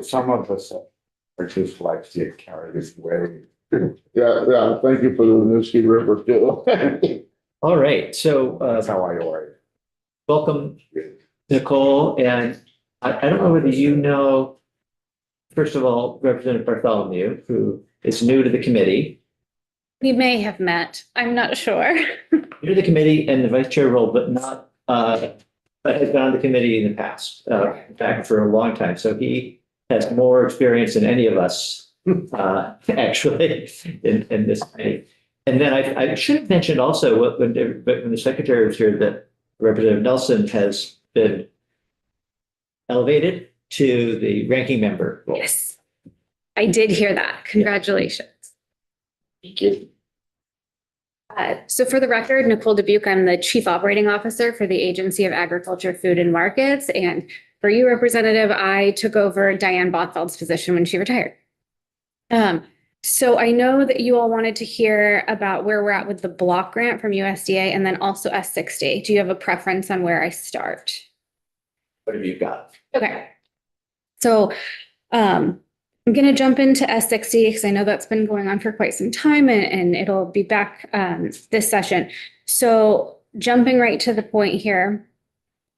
Some of us are just like to get carried away. Yeah, thank you for the Winooski River too. All right, so That's how I order welcome, it. Nicole. And I don't know whether you know, first of all, Representative Bartholomew, who is new to the committee. We may have met. I'm not sure. New to the committee and the vice chair role, but not, but has been on the committee in the past, back for a long time. So he has more experience than any of us, actually, in this committee. And then I should have mentioned also when the secretary was here, that Representative Nelson has been elevated to the ranking member role. Yes. I did hear that. Congratulations. Thank you. So for the record, Nicole Dubuque, I'm the Chief Operating Officer for the Agency of Agriculture, Food and Markets. And for you, Representative, I took over Diane Bothfeld's position when she retired. So I know that you all wanted to hear about where we're at with the block grant from USDA and then also S60. Do you have a preference on where I start? What have you got? Okay. So I'm going to jump into S60 because I know that's been going on for quite some time and it'll be back this session. So jumping right to the point here,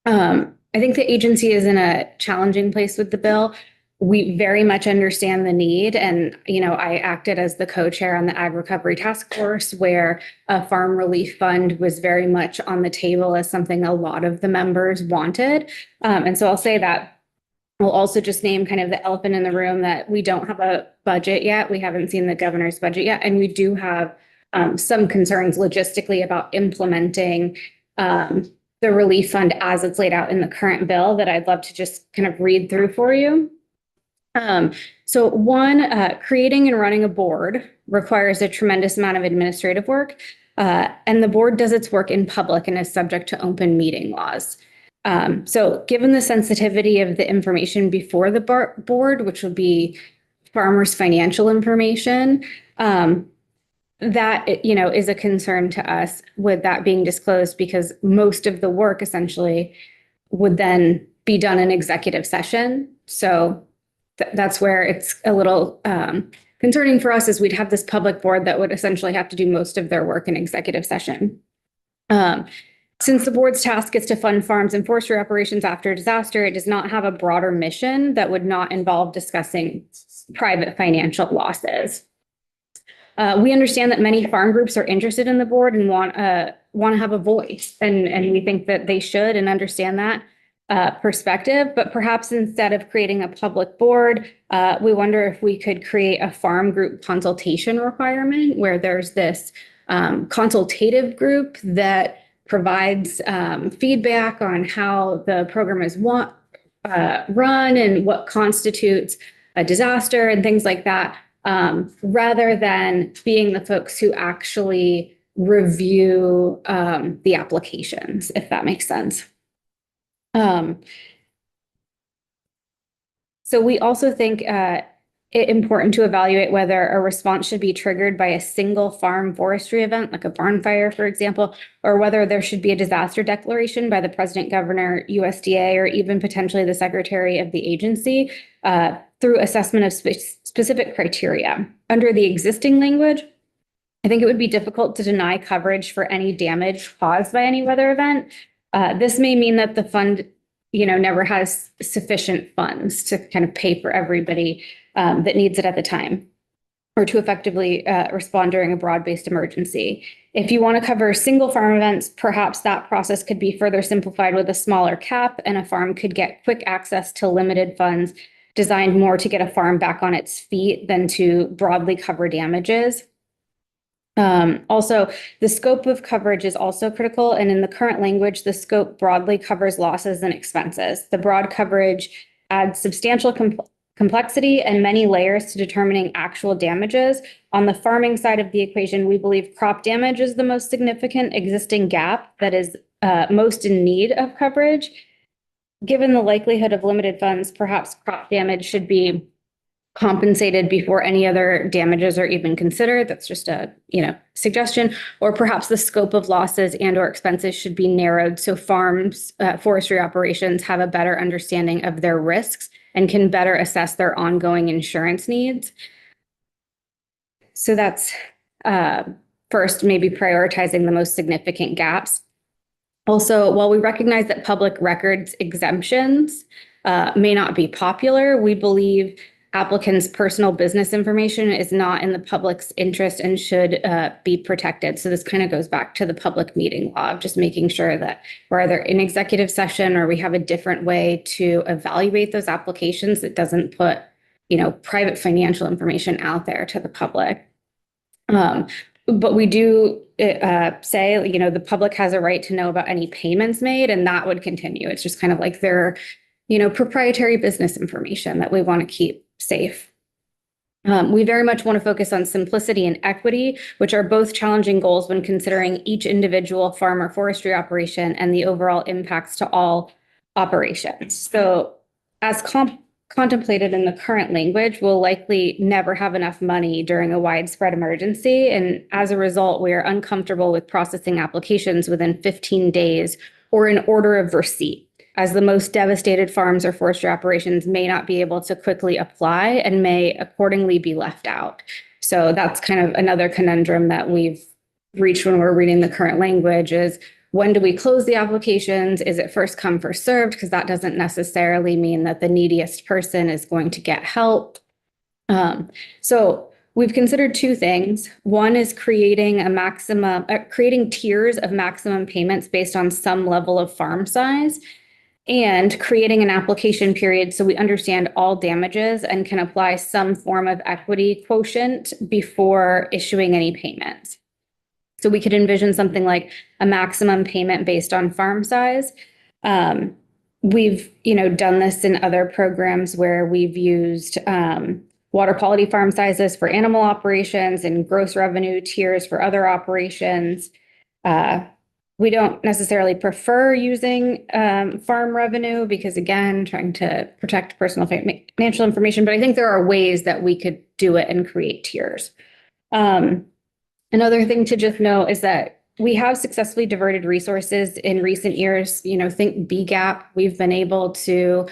I think the agency is in a challenging place with the bill. We very much understand the need. And, I acted as the co-chair on the Ag Recovery Task Force where a farm relief fund was very much on the table as something a lot of the members wanted. And so I'll say that. We'll also just name kind of the elephant in the room that we don't have a budget yet. We haven't seen the governor's budget yet. And we do have some concerns logistically about implementing the relief fund as it's laid out in the current bill that I'd love to just kind of read through for you. So one, creating and running a board requires a tremendous amount of administrative work. And the board does its work in public and is subject to open meeting laws. So given the sensitivity of the information before the board, which would be farmers' financial information, that, is a concern to us with that being disclosed because most of the work essentially would then be done in executive session. So that's where it's a little concerning for us is we'd have this public board that would essentially have to do most of their work in executive session. Since the board's task is to fund farms and forestry operations after a disaster, it does not have a broader mission that would not involve discussing private financial losses. We understand that many farm groups are interested in the board and want to have a voice, and we think that they should and understand that perspective. But perhaps instead of creating a public board, we wonder if we could create a farm group consultation requirement where there's this consultative group that provides feedback on how the program is run and what constitutes a disaster and things like that, rather than being the folks who actually review the applications, if that makes sense. So we also think it important to evaluate whether a response should be triggered by a single farm forestry event, like a barn fire, for example, or whether there should be a disaster declaration by the president, governor, USDA, or even potentially the secretary of the agency through assessment of specific criteria. Under the existing language, I think it would be difficult to deny coverage for any damage caused by any weather event. This may mean that the fund never has sufficient funds to kind of pay for everybody that needs it at the time, or to effectively respond during a broad-based emergency. If you want to cover single farm events, perhaps that process could be further simplified with a smaller cap, and a farm could get quick access to limited funds designed more to get a farm back on its feet than to broadly cover damages. Also, the scope of coverage is also critical, and in the current language, the scope broadly covers losses and expenses. The broad coverage adds substantial complexity and many layers to determining actual damages. On the farming side of the equation, we believe crop damage is the most significant existing gap that is most in need of coverage. Given the likelihood of limited funds, perhaps crop damage should be compensated before any other damages are even considered. That's just a, suggestion. Or perhaps the scope of losses and or expenses should be narrowed so farms, forestry operations have a better understanding of their risks and can better assess their ongoing insurance needs. So that's first, maybe prioritizing the most significant gaps. Also, while we recognize that public records exemptions may not be popular, we believe applicants' personal business information is not in the public's interest and should be protected. So this kind of goes back to the public meeting law, just making sure that we're either in executive session or we have a different way to evaluate those applications that doesn't put, private financial information out there to the public. But we do say, the public has a right to know about any payments made, and that would continue. It's just kind of like their, proprietary business information that we want to keep safe. We very much want to focus on simplicity and equity, which are both challenging goals when considering each individual farm or forestry operation and the overall impacts to all operations. So as contemplated in the current language, we'll likely never have enough money during a widespread emergency. And as a result, we are uncomfortable with processing applications within 15 days or in order of receipt, as the most devastated farms or forestry operations may not be able to quickly apply and may accordingly be left out. So that's kind of another conundrum that we've reached when we're reading the current language is, when do we close the applications? Is it first come, first served? Because that doesn't necessarily mean that the neediest person is going to get help. So we've considered two things. One is creating tiers of maximum payments based on some level of farm size, and creating an application period so we understand all damages and can apply some form of equity quotient before issuing any payments. So we could envision something like a maximum payment based on farm size. We've, done this in other programs where we've used water quality farm sizes for animal operations and gross revenue tiers for other operations. We don't necessarily prefer using farm revenue because, again, trying to protect personal financial information, but I think there are ways that we could do it and create tiers. Another thing to just know is that we have successfully diverted resources in recent years. Think BGAP. We've been able to,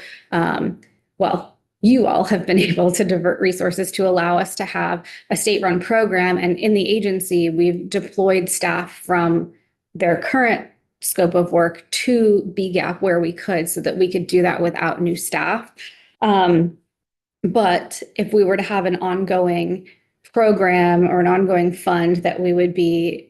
you all have been able to divert resources to allow us to have a state-run program. And in the agency, we've deployed staff from their current scope of work to BGAP where we could, so that we could do that without new staff. But if we were to have an ongoing program or an ongoing fund that we would be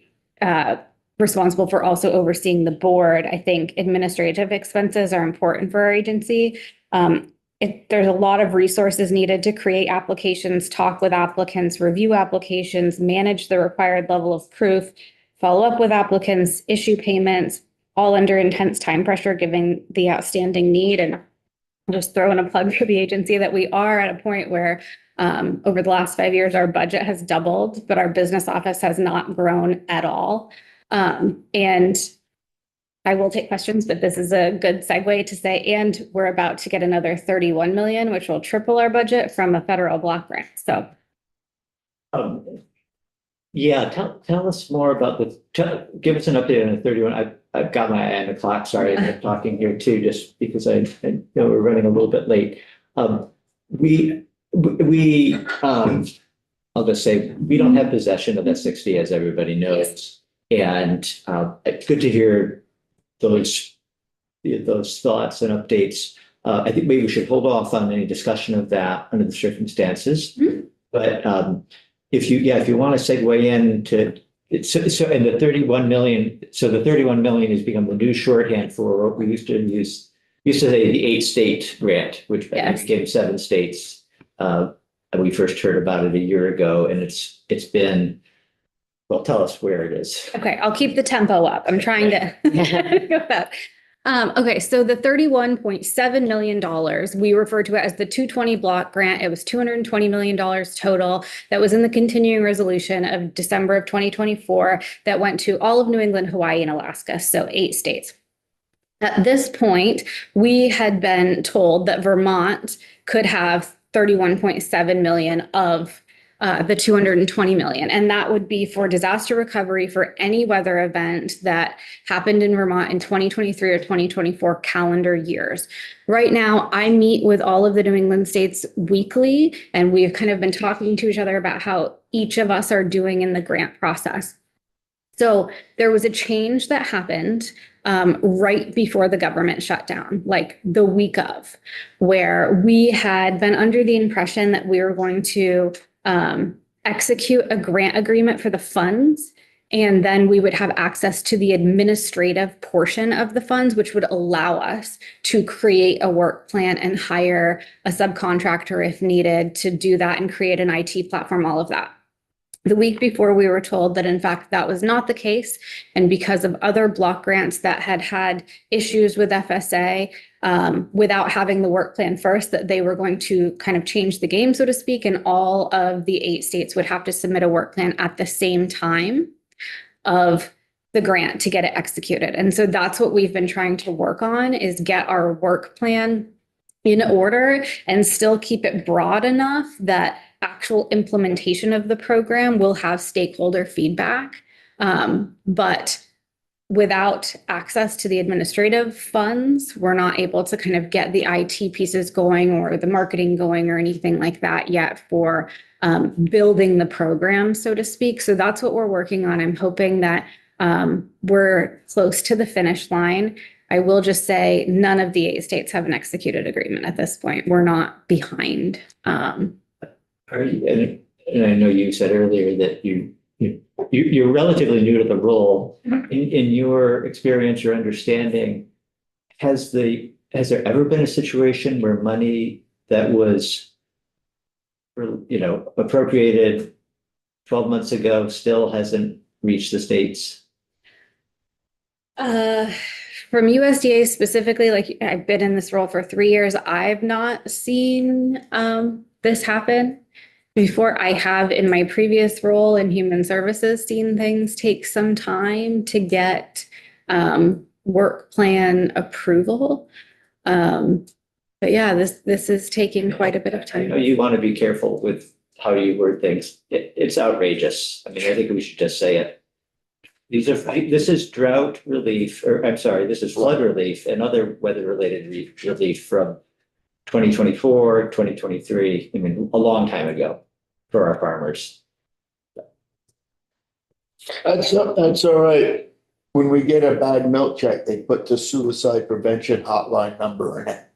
responsible for also overseeing the board, I think administrative expenses are important for our agency. There's a lot of resources needed to create applications, talk with applicants, review applications, manage the required level of proof, follow up with applicants, issue payments, all under intense time pressure given the outstanding need. And I'll just throw in a plug for the agency that we are at a point where over the last 5 years, our budget has doubled, but our business office has not grown at all. And I will take questions, but this is a good segue to say, and we're about to get another 31 million, which will triple our budget from a federal block grant. So. Yeah, tell us more about give us an update on the 31. I've got my eye on the clock. Sorry, I'm talking here too, just because I know we're running a little bit late. I'll just say, we don't have possession of that 60, as everybody knows. And it's good to hear those those thoughts and updates. I think maybe we should hold off on any discussion of that under the circumstances. Mhm. But if you want to segue into, so in the 31 million, so the 31 million has become the new shorthand for what we used to say the 8-state grant, which Yes. became 7 states. And we first heard about it a year ago, and it's been, well, tell us where it is. Okay, I'll keep the tempo up. I'm trying to go up. Okay, so the $31.7 million, we refer to it as the 220 block grant. It was $220 million total that was in the continuing resolution of December of 2024 that went to all of New England, Hawaii, and Alaska, so 8 states. At this point, we had been told that Vermont could have 31.7 million of the 220 million. And that would be for disaster recovery for any weather event that happened in Vermont in 2023 or 2024 calendar years. Right now, I meet with all of the New England states weekly, and we've kind of been talking to each other about how each of us are doing in the grant process. So there was a change that happened right before the government shut down, like the week of, where we had been under the impression that we were going to execute a grant agreement for the funds, and then we would have access to the administrative portion of the funds, which would allow us to create a work plan and hire a subcontractor if needed to do that and create an IT platform, all of that. The week before, we were told that in fact that was not the case. And because of other block grants that had had issues with FSA, without having the work plan first, that they were going to kind of change the game, so to speak, and all of the 8 states would have to submit a work plan at the same time of the grant to get it executed. And so that's what we've been trying to work on, is get our work plan in order and still keep it broad enough that actual implementation of the program will have stakeholder feedback. But without access to the administrative funds, we're not able to kind of get the IT pieces going or the marketing going or anything like that yet for building the program, so to speak. So that's what we're working on. I'm hoping that we're close to the finish line. I will just say none of the 8 states have an executed agreement at this point. We're not behind. Are you, and I know you said earlier that you're relatively new to the role. In your experience or understanding, has there ever been a situation where money that was, appropriated 12 months ago still hasn't reached the states? From USDA specifically, like I've been in this role for 3 years, I've not seen this happen before. I have in my previous role in human services seen things take some time to get work plan approval. But yeah, this is taking quite a bit of I know time. you want to be careful with how you word things. It's outrageous. I mean, I think we should just say it. This is drought relief, or I'm sorry, this is flood relief and other weather-related relief from 2024, 2023, I mean, a long time ago for our farmers. That's all right. When we get a bad milk check, they put the suicide prevention hotline number in it.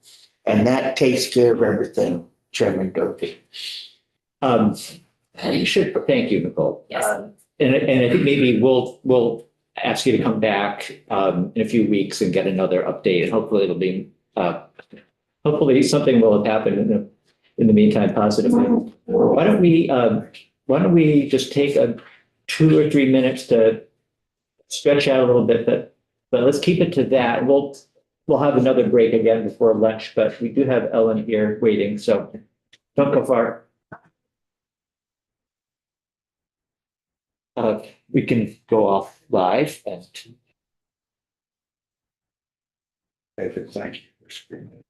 And that takes care of everything, Chairman Durkee. You should, thank you, Nicole. Yes. And I think maybe we'll ask you to come back in a few weeks and get another update, and hopefully it'll be hopefully something will have happened in the meantime positively. Why don't we just take 2 or 3 minutes to stretch out a little bit, but let's keep it to that. We'll have another break again before lunch, but we do have Ellen here waiting, so don't go far. We can go off live and. David, thank you for screening.